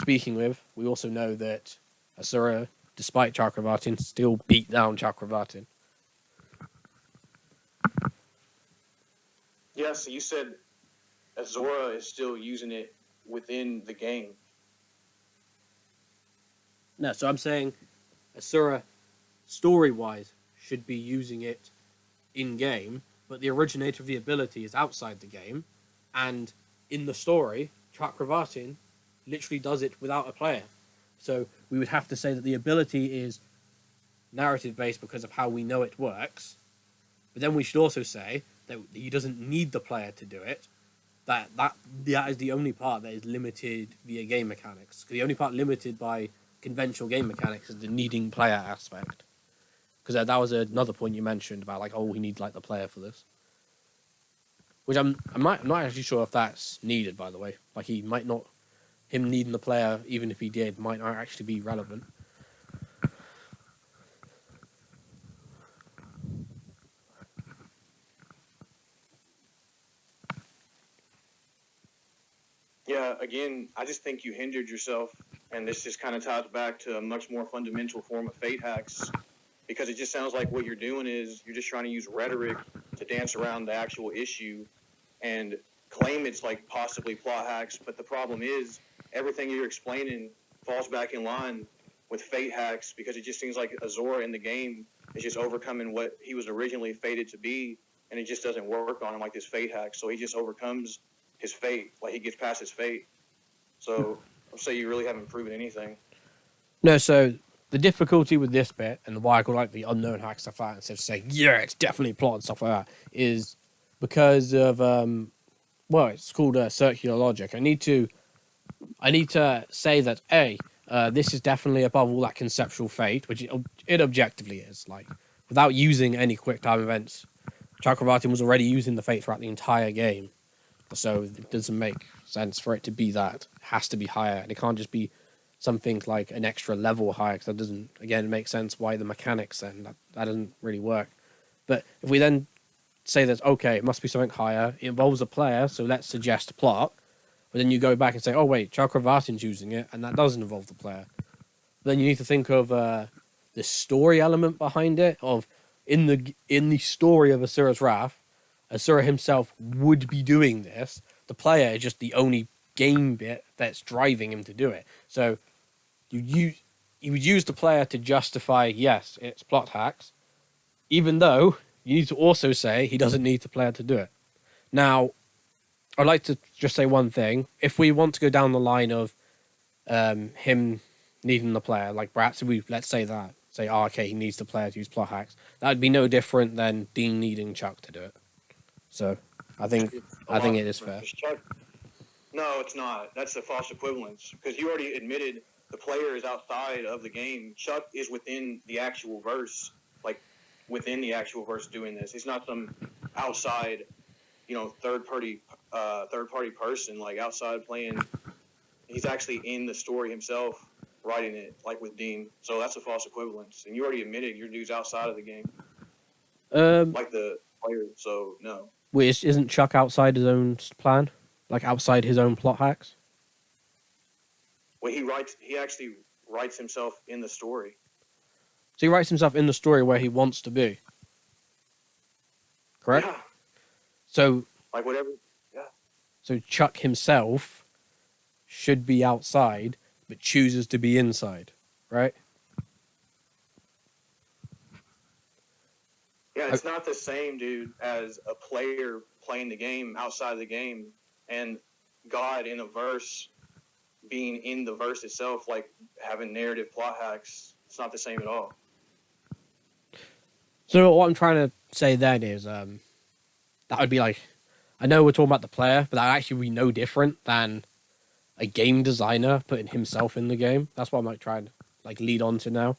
S1: Speaking with, we also know that Asura, despite Chakravartin, still beat down Chakravartin.
S2: Yeah, so you said Asura is still using it within the game.
S1: No, so I'm saying Asura, story-wise, should be using it in-game, but the originator of the ability is outside the game, and in the story, Chakravartin literally does it without a player. So we would have to say that the ability is narrative-based because of how we know it works, but then we should also say that he doesn't need the player to do it, that is the only part that is limited via game mechanics. The only part limited by conventional game mechanics is the needing player aspect. Because that was another point you mentioned about, like, oh, we need, like, the player for this. Which I'm not actually sure if that's needed, by the way. Like, he might not, him needing the player, even if he did, might not actually be relevant.
S2: Yeah, again, I just think you hindered yourself, and this just kind of ties back to a much more fundamental form of fate hacks, because it just sounds like what you're doing is you're just trying to use rhetoric to dance around the actual issue and claim it's like possibly plot hacks, but the problem is everything you're explaining falls back in line with fate hacks, because it just seems like Asura in the game is just overcoming what he was originally fated to be, and it just doesn't work on him like this fate hack. So he just overcomes his fate, like he gets past his fate. So I'll say you really haven't proven anything.
S1: No, so the difficulty with this bit, and why I call like the unknown hack stuff like that, instead of saying, yeah, it's definitely plot and stuff like that, is because of, it's called circular logic. I need to say that, this is definitely above all that conceptual fate, which it objectively is. Like, without using any quick time events, Chakravartin was already using the fate throughout the entire game. So it doesn't make sense for it to be that. It has to be higher, and it can't just be something like an extra level higher, because that doesn't, again, make sense why the mechanics then. That doesn't really work. But if we then say that, okay, it must be something higher, it involves a player, so let's suggest a plot, but then you go back and say, oh wait, Chakravartin's using it, and that doesn't involve the player. But then you need to think of the story element behind it, of in the story of Asura's Wrath, Asura himself would be doing this. The player is just the only game bit that's driving him to do it. So you would use the player to justify, yes, it's plot hacks, even though you need to also say he doesn't need the player to do it. Now, I'd like to just say one thing. If we want to go down the line of him needing the player, like perhaps let's say that. Say, oh, okay, he needs the player to use plot hacks. That would be no different than Dean needing Chuck to do it. So, I think it is fair.
S2: No, it's not. That's a false equivalence, because you already admitted the player is outside of the game. Chuck is within the actual verse, like within the actual verse doing this. He's not some outside, third party person, like outside playing. He's actually in the story himself, writing it, like with Dean. So that's a false equivalence, and you already admitted your dude's outside of the game, like the player. So no.
S1: Wait, isn't Chuck outside his own plan? Like outside his own plot hacks?
S2: Well, he actually writes himself in the story.
S1: So he writes himself in the story where he wants to be. Correct?
S2: Yeah.
S1: So,
S2: like whatever, yeah.
S1: So Chuck himself should be outside, but chooses to be inside, right?
S2: Yeah, it's not the same, dude, as a player playing the game outside of the game and God in a verse being in the verse itself, like having narrative plot hacks. It's not the same at all.
S1: So what I'm trying to say then is that would be like, I know we're talking about the player, but that would actually be no different than a game designer putting himself in the game. That's what I'm like trying to lead on to now.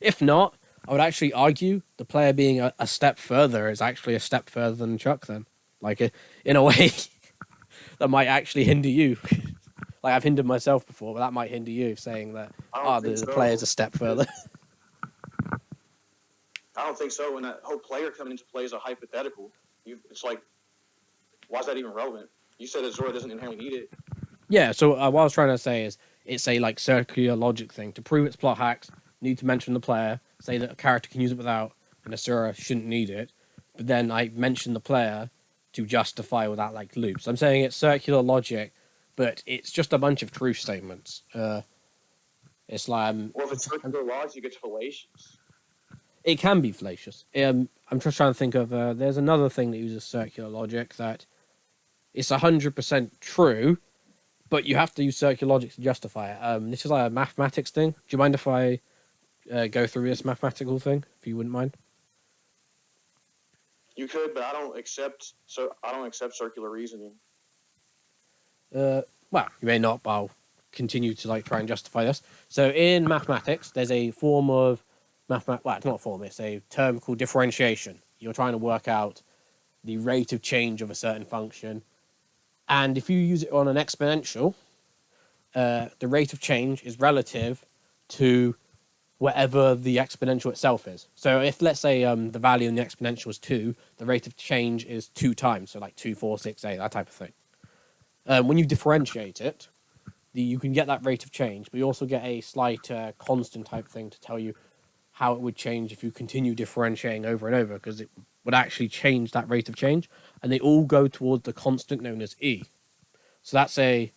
S1: If not, I would actually argue the player being a step further is actually a step further than Chuck then. Like, in a way, that might actually hinder you. Like, I've hindered myself before, but that might hinder you, saying that, the player's a step further.
S2: I don't think so. When that whole player coming into play is a hypothetical, it's like, why is that even relevant? You said Asura doesn't inherently need it. Yeah, so what I was trying to say is, it's a circular logic thing. To prove it's plot hacks, you need to mention the player, say that a character can use it without, and Asura shouldn't need it. But then I mention the player to justify all that loops. I'm saying it's circular logic, but it's just a bunch of truth statements. It's like well, if it's circular logic, it's fallacious.
S1: It can be fallacious. I'm just trying to think of. There's another thing that uses circular logic that it's 100% true, but you have to use circular logic to justify it. This is like a mathematics thing. Do you mind if I go through this mathematical thing, if you wouldn't mind?
S2: You could, but I don't accept circular reasoning.
S1: Well, you may not, but I'll continue to try and justify this. So in mathematics, there's a form of well, it's not a form, it's a term called differentiation. You're trying to work out the rate of change of a certain function. And if you use it on an exponential, the rate of change is relative to whatever the exponential itself is. So if, let's say, the value in the exponential is 2, the rate of change is 2 times, so 2, 4, 6, 8, that type of thing. When you differentiate it, you can get that rate of change, but you also get a slight constant type thing to tell you how it would change if you continue differentiating over and over, because it would actually change that rate of change, and they all go towards the constant known as E. So that's a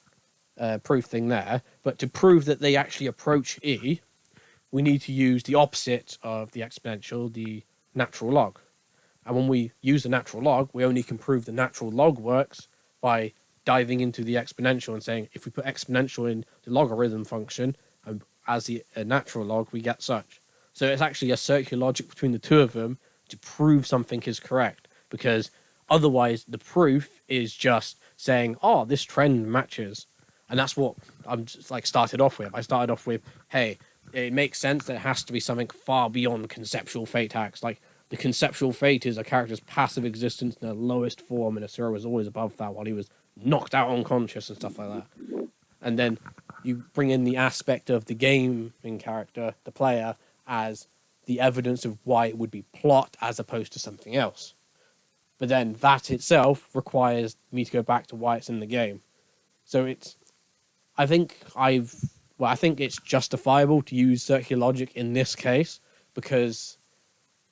S1: proof thing there. But to prove that they actually approach E,
S4: we need to use the opposite of the exponential, the natural log. And when we use the natural log, we only can prove the natural log works by diving into the exponential and saying, if we put exponential in the logarithm function and as the natural log, we get such. So it's actually a circular logic between the two of them to prove something is correct, because otherwise the proof is just saying, oh, this trend matches. And that's what I'm just like started off with. I started off with, hey, it makes sense that it has to be something far beyond conceptual fate hacks. Like, the conceptual fate is a character's passive existence in the lowest form, and Asura was always above that while he was knocked out unconscious and stuff like that. And then you bring in the aspect of the gaming character, the player, as the evidence of why it would be plot as opposed to something else. But then that itself requires me to go back to why it's in the game. So I think it's justifiable to use circular logic in this case, because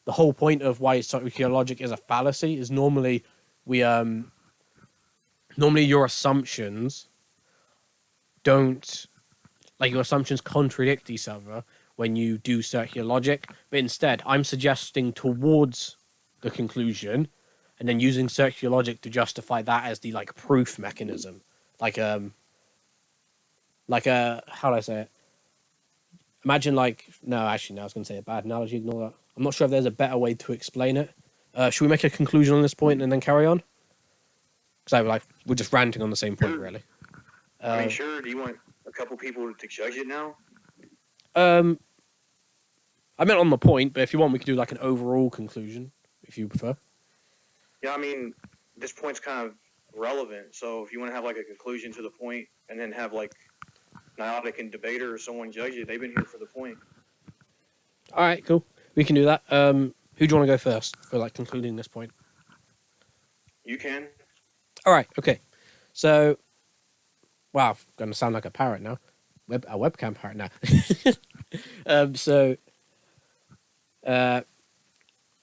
S4: the whole point of why circular logic is a fallacy is normally your assumptions contradict each other when you do circular logic, but instead I'm suggesting towards the conclusion and then using circular logic to justify that as the like proof mechanism. How do I say it? Imagine I was going to say a bad analogy, ignore that. I'm not sure if there's a better way to explain it. Should we make a conclusion on this point and then carry on? Because we're just ranting on the same point, really.
S2: Sure. Do you want a couple people to judge it now?
S4: I meant on the point, but if you want, we could do like an overall conclusion, if you prefer.
S2: Yeah, I mean, this point's kind of relevant. So if you want to have like a conclusion to the point and then have like Niotic and Debater or someone judge it, they've been here for the point.
S4: All right, cool. We can do that. Who do you want to go first for like concluding this point?
S2: You can.
S4: All right, okay. So, wow, I'm going to sound like a parrot now. A webcam parrot now.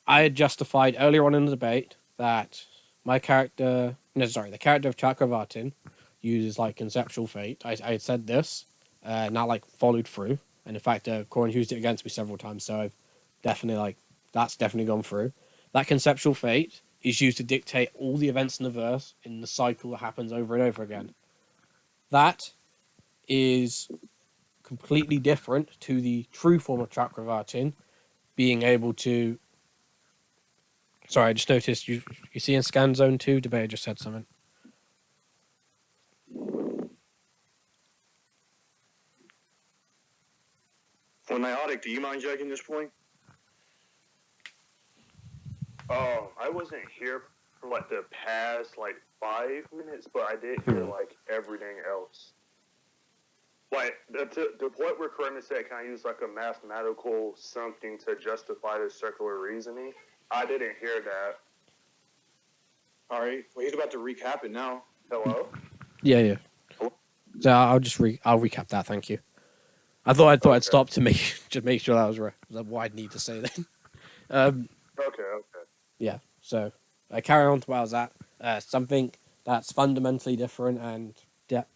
S4: I had justified earlier on in the debate that the character of Chakravartin uses like conceptual fate. I had said this, not like followed through. And in fact, Korin used it against me several times, so I've definitely that's definitely gone through. That conceptual fate is used to dictate all the events in the verse in the cycle that happens over and over again. That is completely different to the true form of Chakravartin being able to... Sorry, I just noticed you see in Scan Zone 2, Debater just said something.
S2: Well, Niotic, do you mind judging this point?
S5: I wasn't here for like the past 5 minutes, but I did hear everything else. Like the point where Kkrimbus said, "Can I use like a mathematical something to justify the circular reasoning?" I didn't hear that.
S2: All right. Well, he's about to recap it now.
S5: Hello?
S4: Yeah. So I'll recap that. Thank you. I thought I'd stop to make sure that was right. That's what I'd need to say then.
S5: Okay.
S4: Yeah. So I carry on to where I was at. Something that's fundamentally different and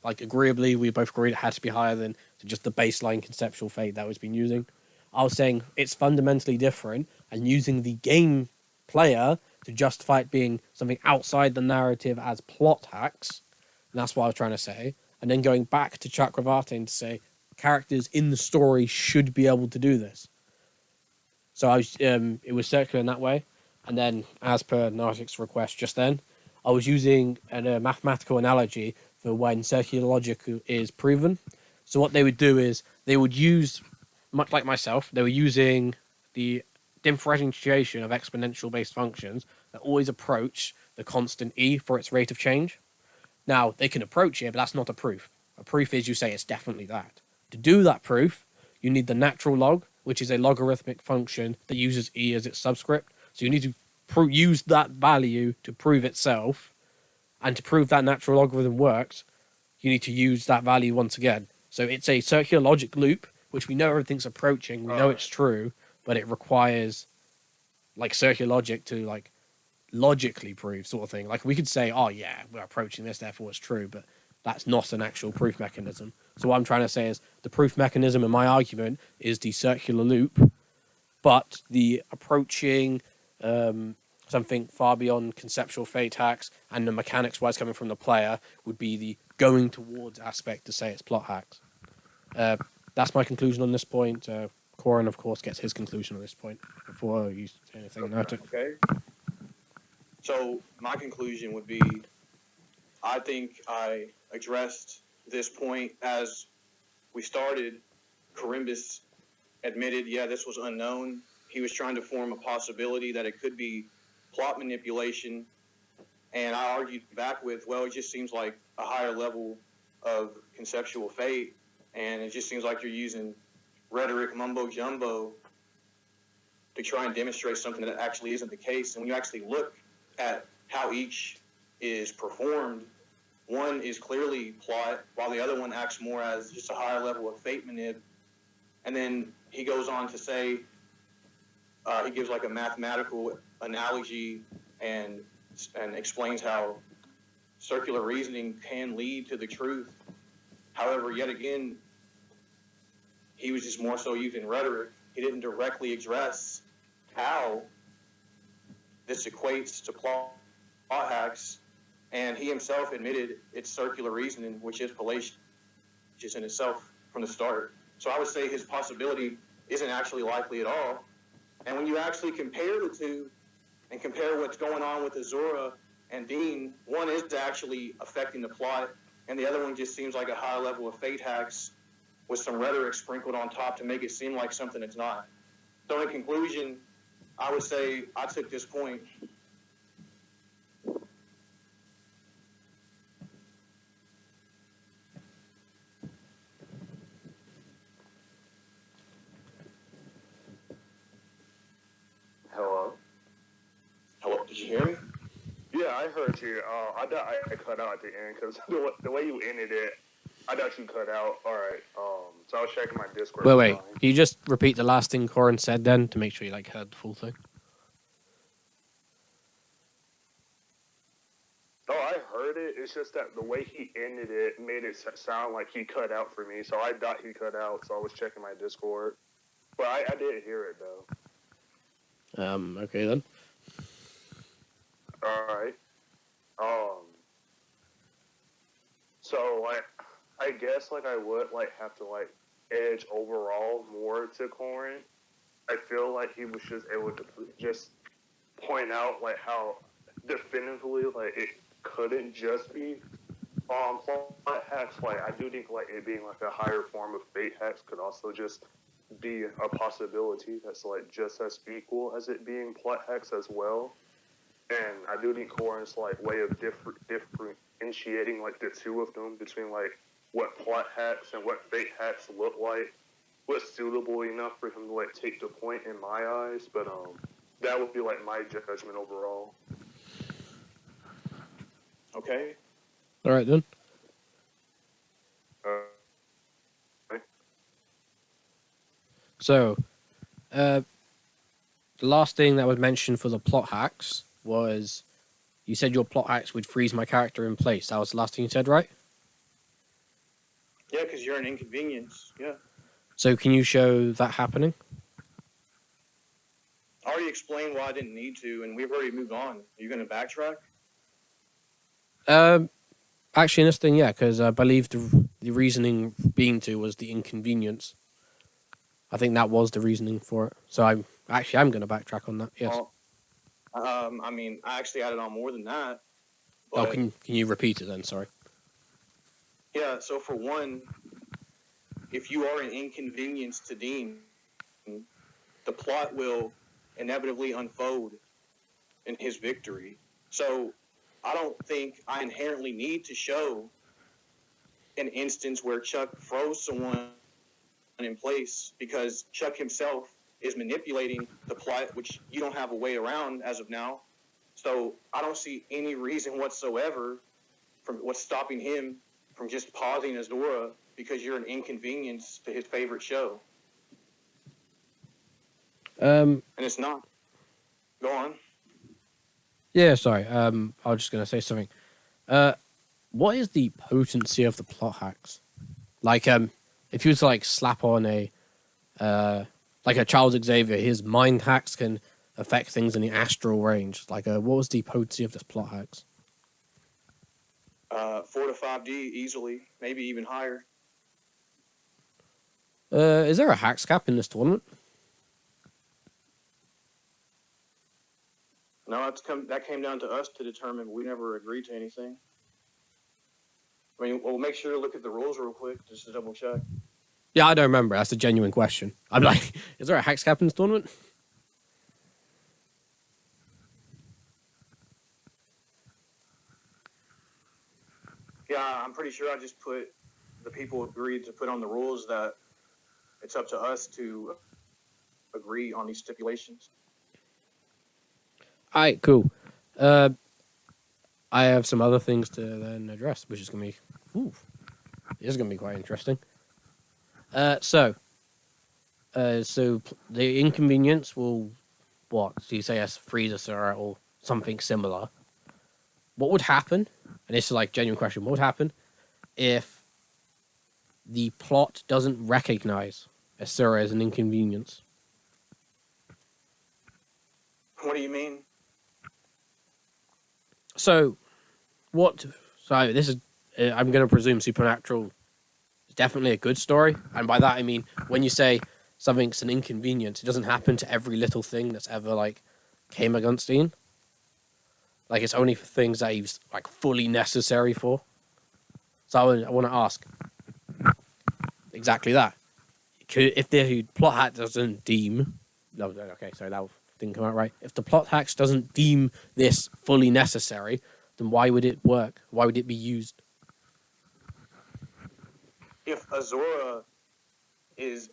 S4: agreeably, we both agreed it had to be higher than just the baseline conceptual fate that was been using. I was saying it's fundamentally different and using the game player to justify it being something outside the narrative as plot hacks. And that's what I was trying to say. And then going back to Chakravartin to say characters in the story should be able to do this. So it was circular in that way. And then, as per Nartic's request just then, I was using a mathematical analogy for when circular logic is proven. So what they would do is they would use, much like myself, they were using the differentiation of exponential-based functions that always approach the constant e for its rate of change. Now, they can approach it, but that's not a proof. A proof is you say it's definitely that. To do that proof, you need the natural log, which is a logarithmic function that uses e as its subscript. So you need to use that value to prove itself, and to prove that natural logarithm works, you need to use that value once again. So it's a circular logic loop, which we know everything's approaching, we know it's true, but it requires circular logic to logically prove sort of thing. Like we could say, oh yeah, we're approaching this, therefore it's true, but that's not an actual proof mechanism. So what I'm trying to say is the proof mechanism in my argument is the circular loop, but the approaching something far beyond conceptual fate hacks and the mechanics-wise coming from the player would be the going towards aspect to say it's plot hacks. That's my conclusion on this point. Korin, of course, gets his conclusion on this point before you say anything.
S2: Okay. So my conclusion would be, I think I addressed this point as we started. Kkrimbus admitted, yeah, this was unknown. He was trying to form a possibility that it could be plot manipulation. And I argued back with, well, it just seems like a higher level of conceptual fate. And it just seems like you're using rhetoric mumbo jumbo to try and demonstrate something that actually isn't the case. And when you actually look at how each is performed, one is clearly plot, while the other one acts more as just a higher level of fate manip. And then he goes on to say, he gives like a mathematical analogy and explains how circular reasoning can lead to the truth. However, yet again, he was just more so using rhetoric. He didn't directly address how this equates to plot hacks, and he himself admitted it's circular reasoning, which is fallacious in itself from the start. So I would say his possibility isn't actually likely at all. And when you actually compare the two and compare what's going on with Asura and Dean, one is actually affecting the plot, and the other one just seems like a high level of fate hacks with some rhetoric sprinkled on top to make it seem like something it's not. So in conclusion, I would say I took this point.
S5: Hello?
S2: Hello, did you hear me?
S5: Yeah, I heard you. I thought I cut out at the end because the way you ended it, I thought you cut out. All right. So I was checking my Discord.
S4: Wait. Can you just repeat the last thing Korin said then to make sure you heard the full thing?
S5: Oh, I heard it. It's just that the way he ended it made it sound like he cut out for me. So I thought he cut out. So I was checking my Discord. But I did hear it though.
S4: Okay then.
S5: All right. So I guess I would have to edge overall more to Korin. I feel like he was just able to just point out how definitively it couldn't just be plot hacks. I do think it being a higher form of fate hacks could also just be a possibility that's just as equal as it being plot hacks as well. And I do think Korin's way of differentiating the two of them between what plot hacks and what fate hacks look like was suitable enough for him to take the point in my eyes. But that would be my judgment overall.
S2: Okay.
S4: All right then.
S5: Okay.
S4: So, the last thing that was mentioned for the plot hacks was you said your plot hacks would freeze my character in place. That was the last thing you said, right?
S2: Yeah, because you're an inconvenience. Yeah.
S4: So can you show that happening?
S2: I already explained why I didn't need to, and we've already moved on. Are you going to backtrack?
S4: Actually, in this thing, yeah, because I believe the reasoning being to was the inconvenience. I think that was the reasoning for it. So I'm going to backtrack on that. Yes.
S2: Well, I actually added on more than that.
S4: Oh,
S2: But,
S4: can you repeat it then? Sorry.
S2: yeah, so for one, if you are an inconvenience to Dean, the plot will inevitably unfold in his victory. So I don't think I inherently need to show an instance where Chuck froze someone in place, because Chuck himself is manipulating the plot, which you don't have a way around as of now. So I don't see any reason whatsoever from what's stopping him from just pausing Asura because you're an inconvenience to his favorite show. And it's not. Go on.
S4: Yeah, sorry. I was just going to say something. what is the potency of the plot hacks? Like, if you were to like slap on a like a Charles Xavier, his mind hacks can affect things in the astral range. Like, what was the potency of this plot hacks?
S2: 4 to 5D easily, maybe even higher.
S4: Is there a hacks cap in this tournament?
S2: No, that came down to us to determine. We never agreed to anything. I mean, we'll make sure to look at the rules real quick just to double check.
S4: Yeah, I don't remember. That's a genuine question. I'm like, is there a hacks cap in this tournament?
S2: Yeah, I'm pretty sure I just put the people agreed to put on the rules that it's up to us to agree on these stipulations.
S4: All right, cool. I have some other things to then address, which is going to be, this is going to be quite interesting. So the inconvenience will, what? So you say as freeze Asura or something similar. What would happen? And this is like a genuine question. What would happen if the plot doesn't recognize Asura as an inconvenience?
S2: What do you mean?
S4: So, what? So this is. I'm going to presume Supernatural is definitely a good story, and by that I mean when you say something's an inconvenience, it doesn't happen to every little thing that's ever like came against Dean. Like it's only for things that he's like fully necessary for. So I want to ask exactly that. If the plot hack doesn't deem, no, okay, sorry, that didn't come out right. If the plot hacks doesn't deem this fully necessary, then why would it work? Why would it be used?
S2: If Azura is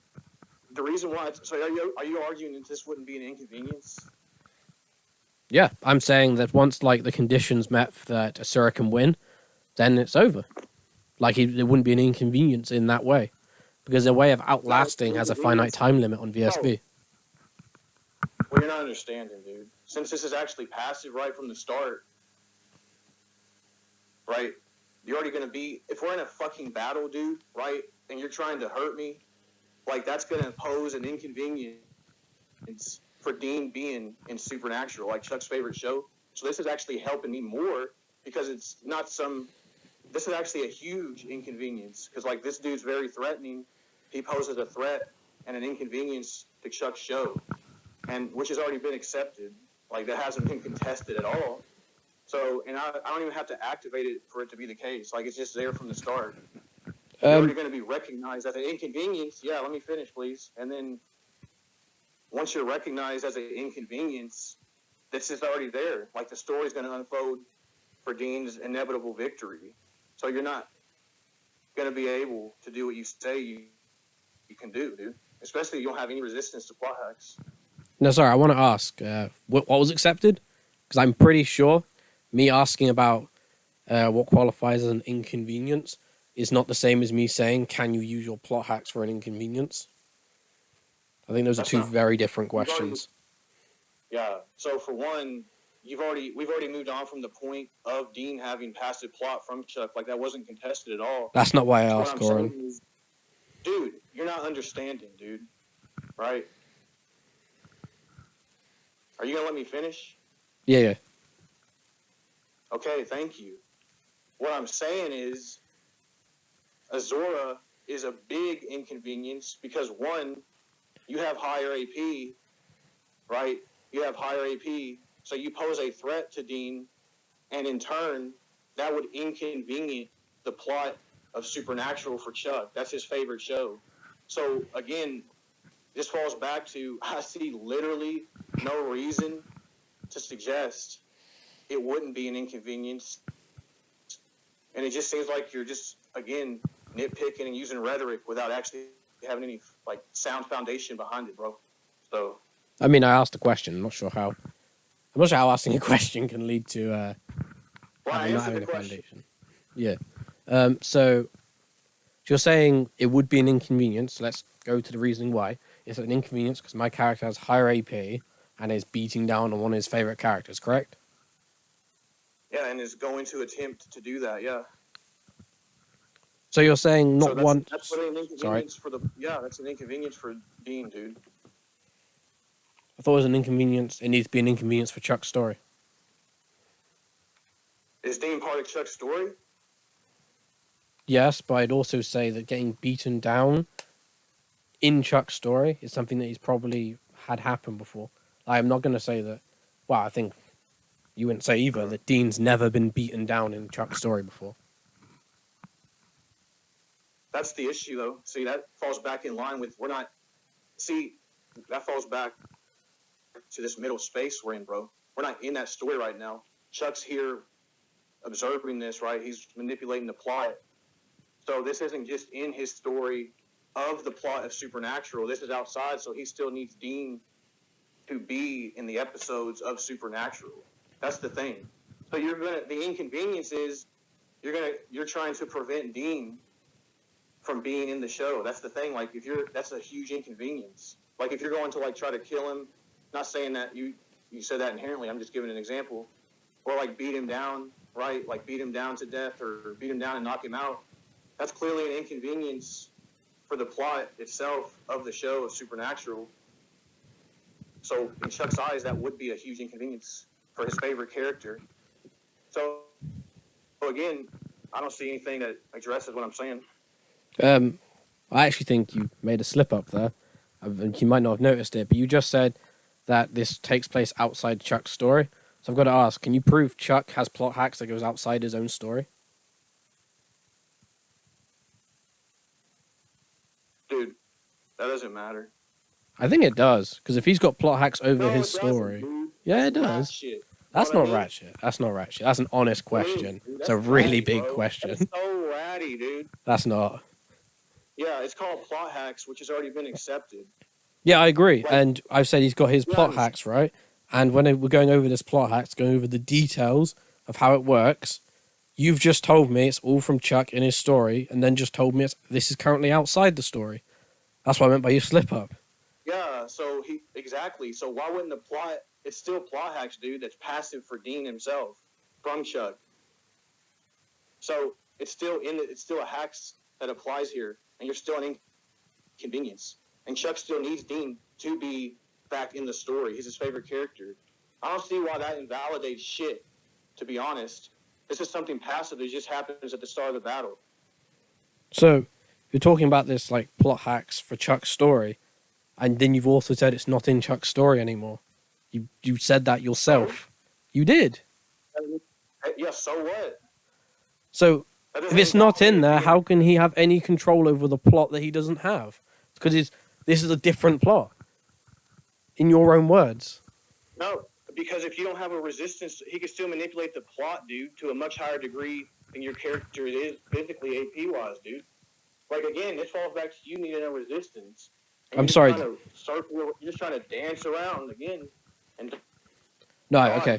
S2: the reason why, so are you arguing that this wouldn't be an inconvenience?
S4: Yeah, I'm saying that once like the conditions met that Asura can win, then it's over. Like there wouldn't be an inconvenience in that way, because the way of outlasting has a finite time limit on VSB.
S2: Well, you're not understanding, dude. Since this is actually passive right from the start, right? You're already going to be, if we're in a fucking battle, dude, right? And you're trying to hurt me, like that's going to pose an inconvenience for Dean being in Supernatural, like Chuck's favorite show. So this is actually helping me more because it's not this is actually a huge inconvenience because like this dude's very threatening. He poses a threat and an inconvenience to Chuck's show, and which has already been accepted. Like that hasn't been contested at all. So, and I don't even have to activate it for it to be the case. Like it's just there from the start. You're already going to be recognized as an inconvenience. Yeah, let me finish, please. And then once you're recognized as an inconvenience, this is already there. Like the story's going to unfold for Dean's inevitable victory. So you're not going to be able to do what you say you can do, dude. Especially if you don't have any resistance to plot hacks.
S4: No, sorry, I want to ask, what was accepted? Because I'm pretty sure me asking about what qualifies as an inconvenience is not the same as me saying, can you use your plot hacks for an inconvenience? I think those are two very different questions.
S2: Yeah. So for one, we've already moved on from the point of Dean having passive plot from Chuck. Like that wasn't contested at all.
S4: That's not why I asked, Korin.
S2: Dude, you're not understanding, dude. Right? Are you gonna let me finish?
S4: Yeah.
S2: Okay, thank you. What I'm saying is, Azura is a big inconvenience because one, you have higher AP, right? You have higher AP, so you pose a threat to Dean, and in turn, that would inconvenience the plot of Supernatural for Chuck. That's his favorite show. So again, this falls back to I see literally no reason to suggest it wouldn't be an inconvenience. And it just seems like you're just, again, nitpicking and using rhetoric without actually having any like sound foundation behind it, bro. So
S4: I mean, I asked a question. I'm not sure how asking a question can lead to not having a foundation. Yeah. So you're saying it would be an inconvenience. Let's go to the reasoning why. It's an inconvenience because my character has higher AP and is beating down on one of his favorite characters, correct?
S2: Yeah, and is going to attempt to do that, yeah.
S4: So you're saying not
S2: So that's,
S4: one...
S2: That's really an
S4: Sorry.
S2: inconvenience for the. Yeah, that's an inconvenience for Dean, dude.
S4: I thought it was an inconvenience. It needs to be an inconvenience for Chuck's story.
S2: Is Dean part of Chuck's story?
S4: Yes, but I'd also say that getting beaten down in Chuck's story is something that he's probably had happen before. I'm not going to say that... Well, I think you wouldn't say either that Dean's never been beaten down in Chuck's story before.
S2: That's the issue, though. See, that falls back in line with that falls back to this middle space we're in, bro. We're not in that story right now. Chuck's here observing this, right? He's manipulating the plot. So this isn't just in his story of the plot of Supernatural. This is outside, so he still needs Dean to be in the episodes of Supernatural. That's the thing. So the inconvenience is you're trying to prevent Dean from being in the show. That's the thing. Like, that's a huge inconvenience. Like, if you're going to like try to kill him, not saying that you said that inherently, I'm just giving an example, or like beat him down, right? Like beat him down to death or beat him down and knock him out. That's clearly an inconvenience for the plot itself of the show of Supernatural. So in Chuck's eyes, that would be a huge inconvenience for his favorite character. So again, I don't see anything that addresses what I'm saying.
S4: I actually think you made a slip up there. You might not have noticed it, but you just said that this takes place outside Chuck's story. So I've got to ask, can you prove Chuck has plot hacks that goes outside his own story?
S2: Dude, that doesn't matter.
S4: I think it does, because if he's got plot hacks over his story...
S2: Dude.
S4: Yeah, it does.
S2: Shit.
S4: That's not rat shit. That's not rat shit. That's an honest question.
S2: Dude,
S4: It's a really
S2: ratty,
S4: big
S2: bro.
S4: question.
S2: That's so ratty, dude.
S4: That's not...
S2: Yeah, it's called plot hacks, which has already been accepted.
S4: Yeah, I agree.
S2: Like,
S4: and I've said he's got his plot
S2: yes.
S4: hacks, right? And when we're going over this plot hacks, going over the details of how it works, you've just told me it's all from Chuck in his story, and then just told me this is currently outside the story. That's what I meant by your slip up.
S2: Yeah, so exactly. So why wouldn't the plot? It's still plot hacks, dude. That's passive for Dean himself from Chuck. So it's still a hacks that applies here, and you're still an inconvenience. And Chuck still needs Dean to be back in the story. He's his favorite character. I don't see why that invalidates shit, to be honest. This is something passive that just happens at the start of the battle.
S4: So you're talking about this like plot hacks for Chuck's story, and then you've also said it's not in Chuck's story anymore. You said that yourself. You did.
S2: Yeah, so what?
S4: So if it's not in there, how can he have any control over the plot that he doesn't have? Because this is a different plot. In your own words.
S2: No, because if you don't have a resistance, he can still manipulate the plot, dude, to a much higher degree than your character is physically AP-wise, dude. Like, again, this falls back to you needing a resistance.
S4: I'm sorry.
S2: You're just trying to dance around again.
S4: No, okay.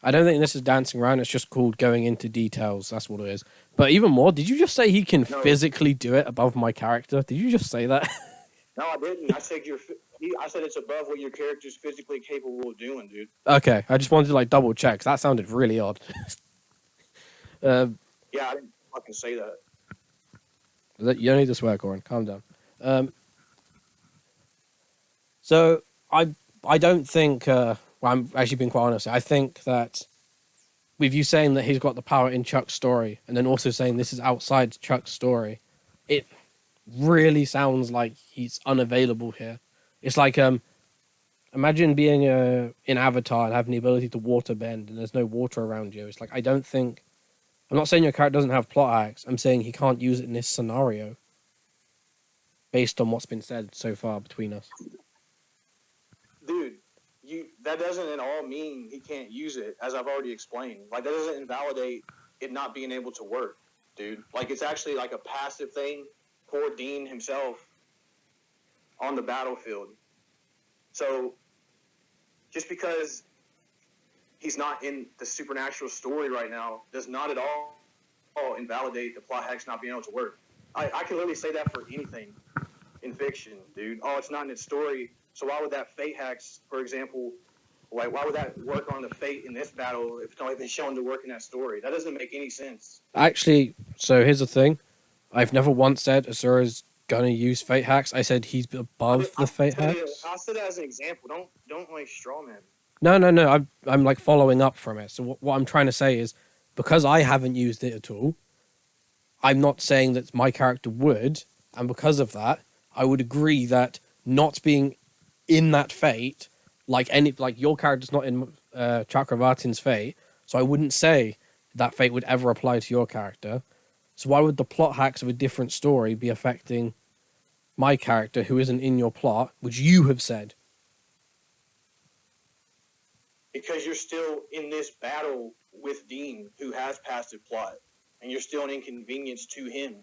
S4: I don't think this is dancing around. It's just called going into details. That's what it is. But even more, did you just say he can physically do it above my character? Did you just say that?
S2: No, I didn't. I said it's above what your character's physically capable of doing, dude.
S4: Okay, I just wanted to like double check. 'Cause that sounded really odd.
S2: Yeah, I didn't fucking say that.
S4: You don't need to swear, Korin. Calm down. So I don't think. Well, I'm actually being quite honest. I think that with you saying that he's got the power in Chuck's story, and then also saying this is outside Chuck's story, it really sounds like he's unavailable here. It's like imagine being in Avatar and having the ability to water bend, and there's no water around you. It's like I'm not saying your character doesn't have plot hacks. I'm saying he can't use it in this scenario, based on what's been said so far between us.
S2: Dude, that doesn't at all mean he can't use it, as I've already explained. Like, that doesn't invalidate it not being able to work, dude. Like, it's actually like a passive thing for Dean himself on the battlefield. So, just because he's not in the Supernatural story right now does not at all invalidate the plot hacks not being able to work. I can literally say that for anything in fiction, dude. Oh, it's not in its story. So why would that fate hacks, for example, like why would that work on the fate in this battle if it's only been shown to work in that story? That doesn't make any sense.
S4: Actually, so here's the thing. I've never once said Asura's gonna use fate hacks. I said he's above the fate hacks.
S2: I said it as an example. Don't like straw man.
S4: No. I'm like following up from it. So what I'm trying to say is, because I haven't used it at all, I'm not saying that my character would, and because of that, I would agree that not being in that fate, like your character's not in Chakravartin's fate, so I wouldn't say that fate would ever apply to your character. So why would the plot hacks of a different story be affecting my character who isn't in your plot, which you have said?
S2: Because you're still in this battle with Dean, who has passive plot, and you're still an inconvenience to him.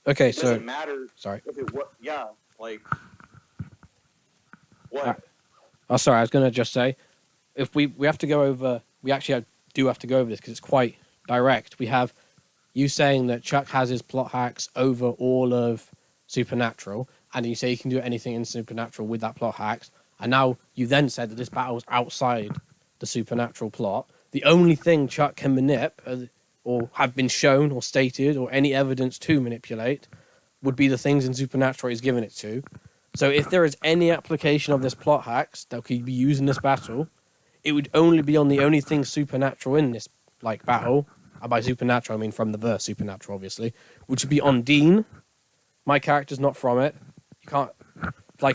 S4: Okay,
S2: it doesn't matter.
S4: Sorry.
S2: If it, like what?
S4: Oh, sorry. I was gonna just say, if we have to go over, we actually do have to go over this because it's quite direct. We have you saying that Chuck has his plot hacks over all of Supernatural, and you say he can do anything in Supernatural with that plot hacks. And now you then said that this battle is outside the Supernatural plot. The only thing Chuck can manipulate, or have been shown or stated, or any evidence to manipulate, would be the things in Supernatural he's given it to. So if there is any application of this plot hacks that could be used in this battle, it would only be on the only thing supernatural in this battle. And by supernatural, I mean from the verse supernatural, obviously, which would be on Dean. My character's not from it. You can't,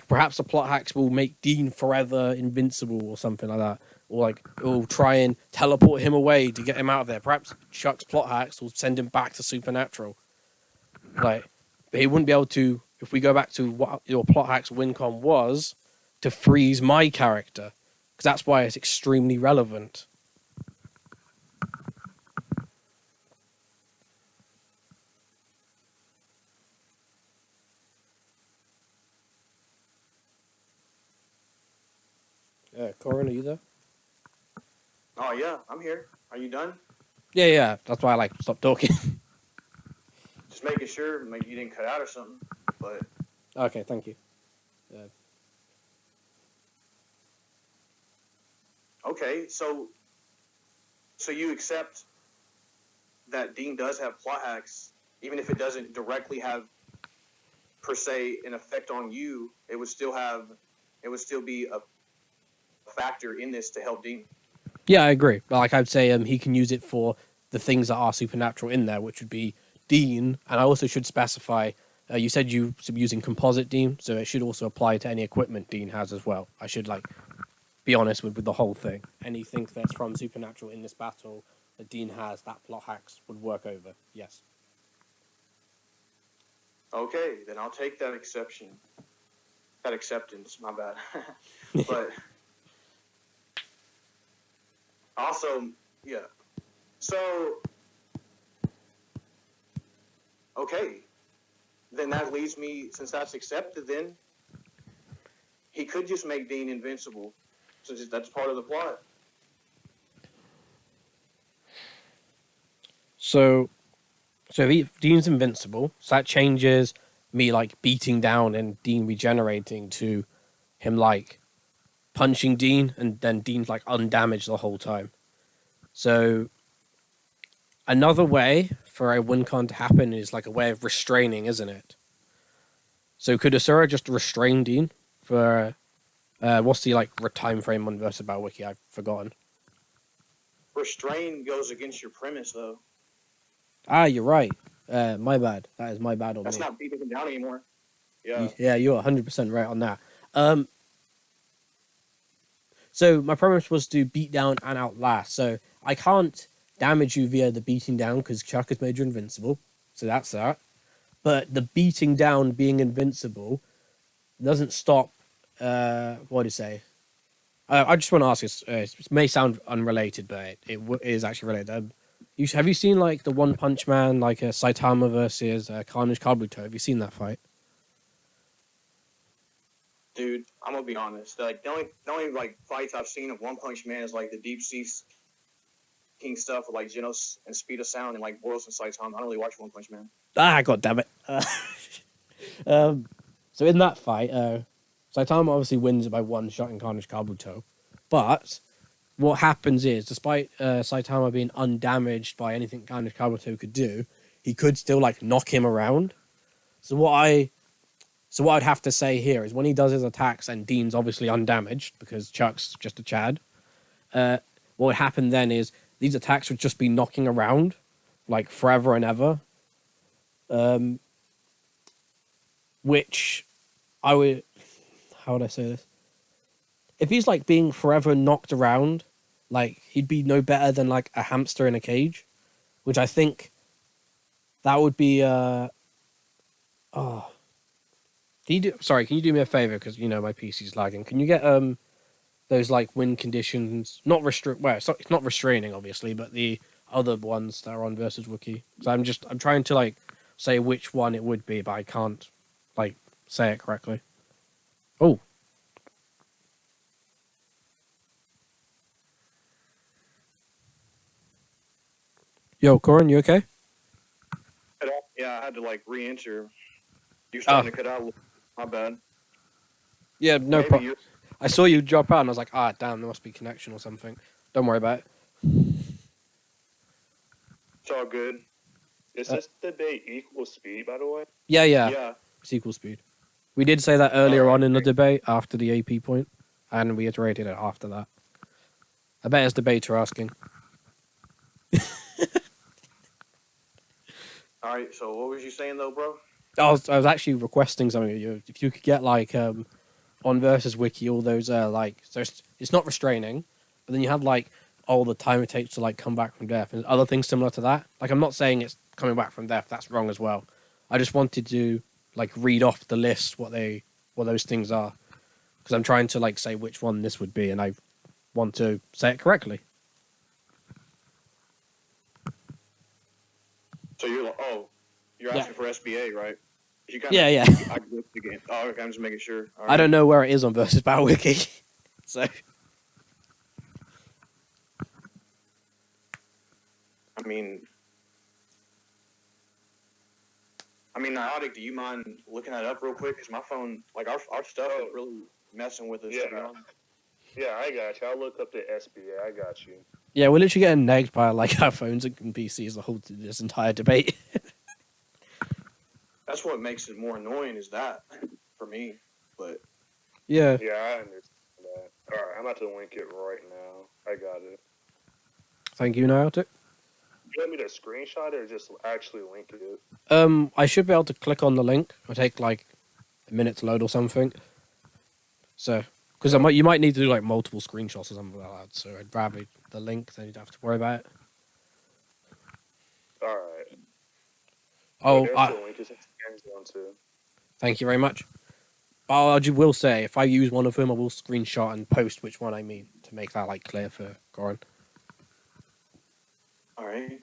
S4: perhaps the plot hacks will make Dean forever invincible or something like that. Or it'll try and teleport him away to get him out of there. Perhaps Chuck's plot hacks will send him back to Supernatural. But he wouldn't be able to, if we go back to what your plot hacks wincon was, to freeze my character. Because that's why it's extremely relevant. Korin, are you there?
S2: Oh yeah, I'm here. Are you done?
S4: Yeah. That's why I stop talking.
S2: Just making sure, you didn't cut out or something. But
S4: okay, thank you.
S2: Okay, so you accept that Dean does have plot hacks, even if it doesn't directly have per se an effect on you. It would still be a factor in this to help Dean.
S4: Yeah, I agree. But I'd say he can use it for the things that are supernatural in there, which would be Dean. And I also should specify, you said you were using composite Dean, so it should also apply to any equipment Dean has as well. I should be honest with the whole thing. Anything that's from supernatural in this battle that Dean has, that plot hacks would work over. Yes.
S2: Okay, then I'll take that exception. That acceptance, my bad. But also, yeah. So, okay. Then that leaves me, since that's accepted, then he could just make Dean invincible, since that's part of the plot.
S4: So if Dean's invincible, so that changes me beating down and Dean regenerating to him punching Dean, and then Dean's undamaged the whole time. So another way for a wincon to happen is a way of restraining, isn't it? So could Asura just restrain Dean for what's the time frame on Versatile Wiki? I've forgotten.
S2: Restrain goes against your premise, though.
S4: Ah, you're right. My bad. That is my bad on
S2: That's
S4: me.
S2: not beating him down anymore. Yeah.
S4: Yeah, you're 100% right on that. So my premise was to beat down and outlast. So I can't damage you via the beating down because Chuck has made you invincible. So that's that. But the beating down being invincible doesn't stop. What do you say? I just want to ask this. It may sound unrelated, but it is actually related. Have you seen the One Punch Man, Saitama versus Carnage Kabuto? Have you seen that fight?
S2: Dude, I'm gonna be honest. The only fights I've seen of One Punch Man is the Deep Sea King stuff with Genos and Speed of Sound and Boros and Saitama. I don't really watch One Punch Man.
S4: Ah, god damn it! So in that fight, Saitama obviously wins it by one shot in Carnage Kabuto, but what happens is, despite Saitama being undamaged by anything Carnage Kabuto could do, he could still like knock him around. So what I'd have to say here is when he does his attacks and Dean's obviously undamaged because Chuck's just a Chad, what would happen then is these attacks would just be knocking around like forever and ever. Which I would, how would I say this? If he's like being forever knocked around, like he'd be no better than like a hamster in a cage, which I think that would be sorry, can you do me a favor? Because you know my PC's lagging. Can you get those like win conditions? Well, it's not restraining, obviously, but the other ones that are on versus Wiki. So I'm trying to like say which one it would be, but I can't like say it correctly. Oh. Yo, Korin, you okay?
S2: Yeah, I had to like re-enter. You starting to cut out. My bad.
S4: Yeah, no problem. I saw you drop out and I was like, damn, there must be connection or something. Don't worry about it.
S2: It's all good.
S5: Is this debate equal speed, by the way?
S4: Yeah.
S2: Yeah.
S4: It's equal speed. We did say that earlier on in the debate after the AP point, and we iterated it after that. I bet it's debater asking.
S2: All right, so what was you saying though, bro?
S4: I was actually requesting something of you. If you could get like on versus wiki all those like, so it's not restraining, but then you have like all the time it takes to like come back from death and other things similar to that. Like I'm not saying it's coming back from death. That's wrong as well. I just wanted to like read off the list what those things are, because I'm trying to like say which one this would be, and I want to say it correctly.
S2: So you're asking for SBA, right? You
S4: Yeah.
S2: I glitched again. Oh, okay, I'm just making sure. All right.
S4: I don't know where it is on versus Battle Wiki, so.
S2: I mean, Niotic, do you mind looking that up real quick? Because my phone, like our stuff is really messing with us.
S5: Yeah.
S2: To be honest.
S5: Yeah, I got you. I'll look up the SBA. I got you.
S4: Yeah, we're literally getting nagged by like our phones and PCs the whole this entire debate.
S2: That's what makes it more annoying is that for me. But
S4: yeah.
S5: Yeah, I understand that. All right, I'm about to link it right now. I got it.
S4: Thank you, Niotic.
S5: You want me to screenshot it or just actually link it?
S4: I should be able to click on the link. It'll take like a minute to load or something. So, because you might need to do like multiple screenshots or something like that. So I'd rather the link, then you don't have to worry about it.
S5: All right.
S4: Oh,
S5: the link is in Amazon too.
S4: Thank you very much. I will say, if I use one of them, I will screenshot and post which one I mean to make that like clear for Korin.
S2: all right.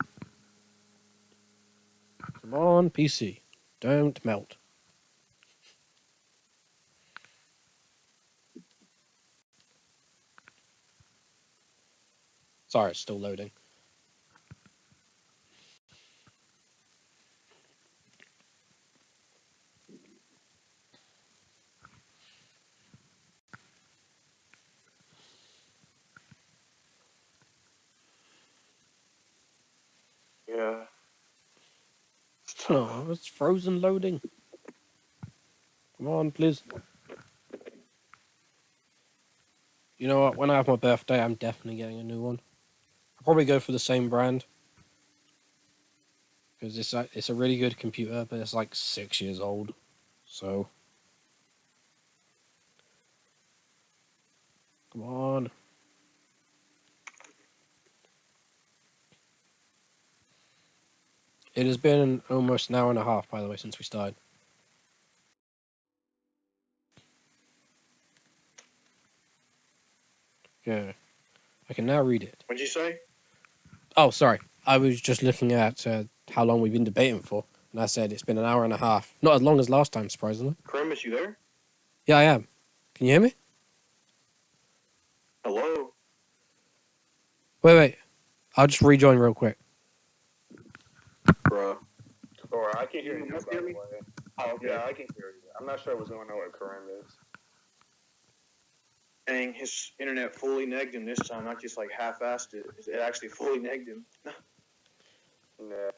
S4: Come on, PC. Don't melt. Sorry, it's still loading.
S2: Yeah.
S4: Oh, it's frozen loading. Come on, please. You know what? When I have my birthday, I'm definitely getting a new one. I'll probably go for the same brand. Because it's a really good computer, but it's like 6 years old. So. Come on. It has been almost an hour and a half, by the way, since we started. Yeah. I can now read it.
S2: What'd you say?
S4: Oh, sorry. I was just looking at how long we've been debating for. And I said it's been an hour and a half. Not as long as last time, surprisingly.
S2: Kkrimbus, you there?
S4: Yeah, I am. Can you hear me?
S2: Hello?
S4: Wait. I'll just rejoin real quick.
S2: Bruh.
S5: Or I can hear you,
S2: You
S5: by
S2: hear
S5: the
S2: me?
S5: way.
S2: Oh, okay.
S5: Yeah, I can hear you. I'm not sure what's going on with Kkrimbus.
S2: Dang, his internet fully negged him this time, not just like half-assed it. It actually fully negged him.
S5: Yeah.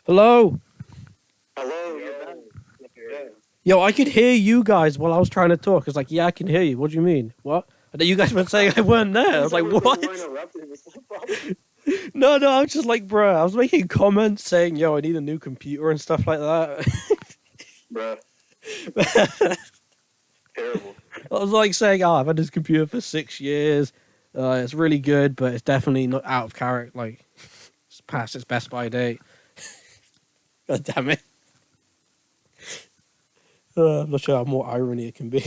S4: Hello?
S2: Hello, you're back. Yeah.
S4: Yo, I could hear you guys while I was trying to talk. It's like, yeah, I can hear you. What do you mean? What? And then you guys were saying I weren't there. I was like, what? No, I was just like, bro, I was making comments saying, yo, I need a new computer and stuff like that.
S2: Bruh. Terrible.
S4: I was like saying, oh, I've had this computer for 6 years. It's really good, but it's definitely not out of character. Like, it's past its best by date. God damn it. I'm not sure how more irony it can be.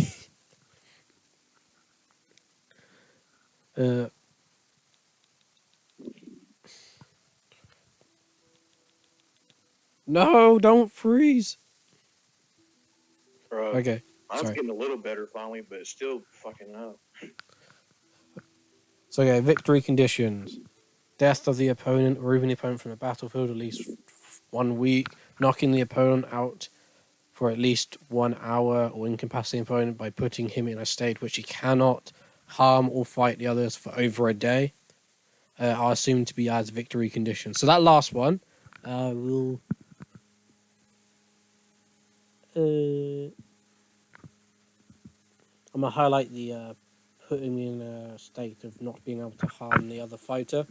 S4: No, don't freeze.
S2: Bro.
S4: Okay.
S2: Mine's
S4: Sorry.
S2: getting a little better finally, but it's still fucking up.
S4: So, okay, victory conditions. Death of the opponent, removing the opponent from the battlefield at least 1 week, knocking the opponent out for at least 1 hour, or incapacitating the opponent by putting him in a state which he cannot harm or fight the others for over a day, are assumed to be as victory conditions. So that last one, will... I'm going to highlight the putting me in a state of not being able to harm the other fighter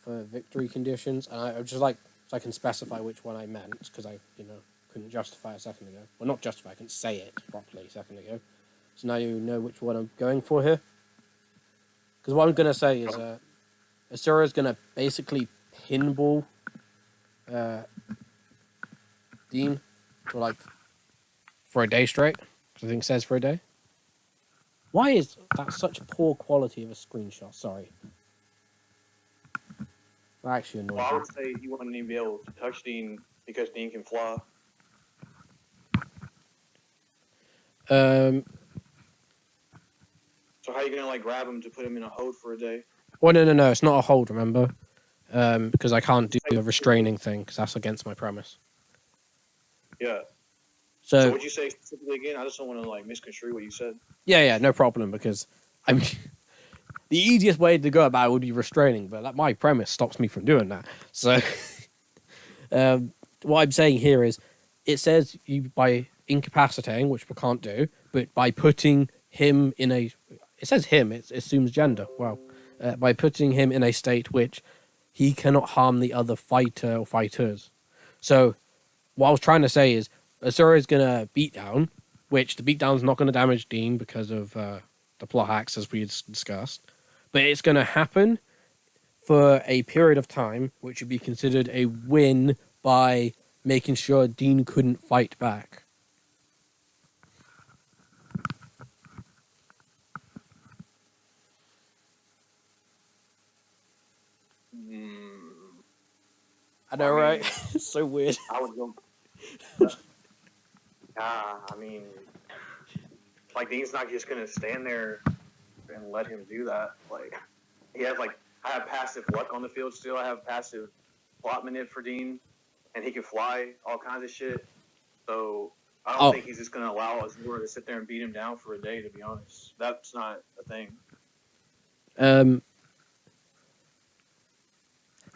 S4: for victory conditions. And I would just like, so I can specify which one I meant, because I, couldn't justify a second ago. Well, not justify, I couldn't say it properly a second ago. So now you know which one I'm going for here. Because what I'm going to say is Asura is going to basically pinball Dean for a day straight. I think it says for a day. Why is that such poor quality of a screenshot? Sorry. That actually annoys
S2: Well, I
S4: me.
S2: would say you wouldn't even be able to touch Dean because Dean can fly.
S4: Um.
S2: So how are you gonna grab him to put him in a hold for a day?
S4: Well, no. It's not a hold, remember? Because I can't do a restraining thing because that's against my premise.
S2: Yeah.
S4: So
S2: So what'd you say specifically again? I just don't want to misconstrue what you said.
S4: yeah, no problem. Because I'm the easiest way to go about it would be restraining, but my premise stops me from doing that. So what I'm saying here is, it says you by incapacitating, which we can't do, but by putting him in a, it says him, it assumes gender. Well, by putting him in a state which he cannot harm the other fighter or fighters. So what I was trying to say is, Asura is going to beat down, which the beatdown is not going to damage Dean because of the plot hacks, as we discussed. But it's going to happen for a period of time, which would be considered a win by making sure Dean couldn't fight back. I know, right? It's so weird.
S2: I would go. I mean, Dean's not just gonna stand there and let him do that. He has I have passive luck on the field still. I have passive plot manip for Dean, and he can fly all kinds of shit. So I don't think he's just gonna allow Asura to sit there and beat him down for a day. To be honest, that's not a thing.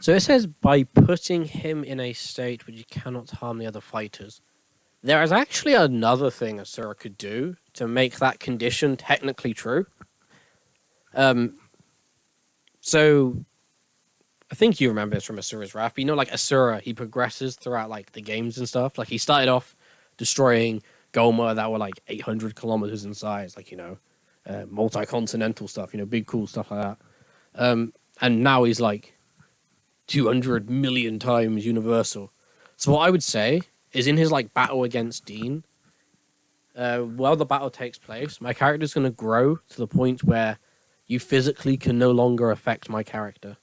S4: So it says by putting him in a state where you cannot harm the other fighters. There is actually another thing Asura could do to make that condition technically true. So I think you remember this from Asura's Wrath, but Asura, he progresses throughout the games and stuff. He started off destroying Goma that were 800 kilometers in size, multi-continental stuff, big cool stuff like that. And now he's 200 million times universal. So what I would say is, in his battle against Dean, while the battle takes place, my character's going to grow to the point where you physically can no longer affect my character.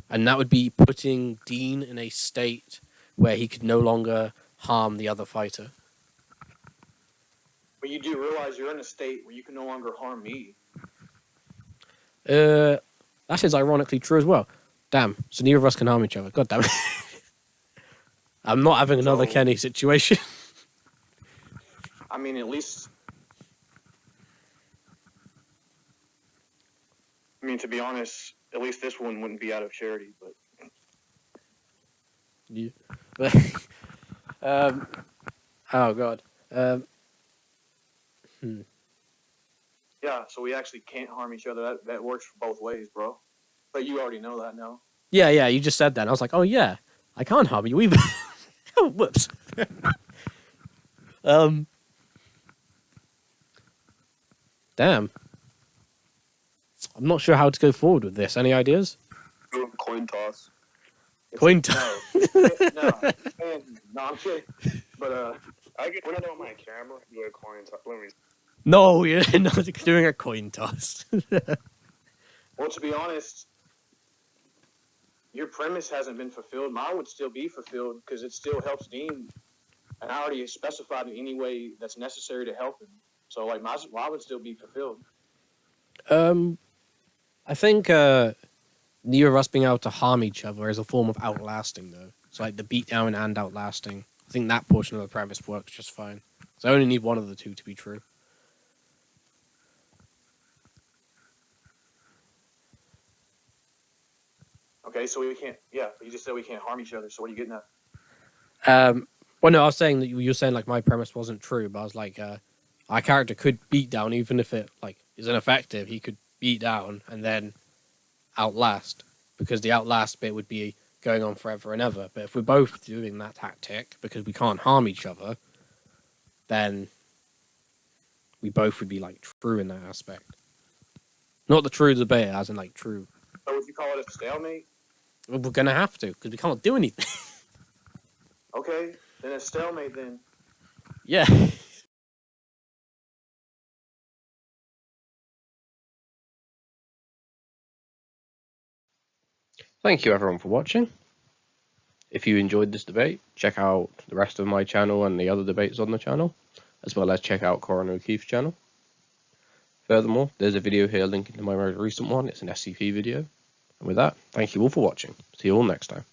S4: And that would be putting Dean in a state where he could no longer harm the other fighter.
S2: But you do realize you're in a state where you can no longer harm me.
S4: That is ironically true as well. Damn, so neither of us can harm each other. God damn it. I'm not having another Kenny situation.
S2: I mean, at least... to be honest, at least this one wouldn't be out of charity, but...
S4: you. But, oh god.
S2: Yeah, so we actually can't harm each other. That works for both ways, bro. But you already know that now.
S4: Yeah, you just said that. And I was like, oh yeah, I can't harm you either. Oh, whoops. Damn. I'm not sure how to go forward with this. Any ideas?
S5: Do a coin toss.
S4: Coin toss.
S2: No, I'm kidding. But
S5: I can put it on my camera. Do a coin toss. Let me.
S4: No, you're not doing a coin toss.
S2: well, to be honest, your premise hasn't been fulfilled. Mine would still be fulfilled because it still helps Dean, and I already specified in any way that's necessary to help him. So, like, mine would still be fulfilled.
S4: I think neither of us being able to harm each other is a form of outlasting, though. So, like, the beatdown and outlasting. I think that portion of the premise works just fine. So I only need one of the two to be true.
S2: Okay, so we can't. Yeah, you just said we can't harm each other. So what are you getting at?
S4: Well, no, I was saying that you were saying like my premise wasn't true, but I was like, our character could beat down even if it like is ineffective. He could beat down and then outlast, because the outlast bit would be going on forever and ever. But if we're both doing that tactic because we can't harm each other, then we both would be like true in that aspect. Not the true debate, as in like true.
S2: So would you call it a stalemate?
S4: We're gonna have to because we can't do anything.
S2: Okay, then a stalemate then.
S4: Yeah.
S1: Thank you everyone for watching. If you enjoyed this debate, check out the rest of my channel and the other debates on the channel, as well as check out Korin O'Keefe's channel. Furthermore, there's a video here linking to my most recent one. It's an SCP video. And with that, thank you all for watching. See you all next time.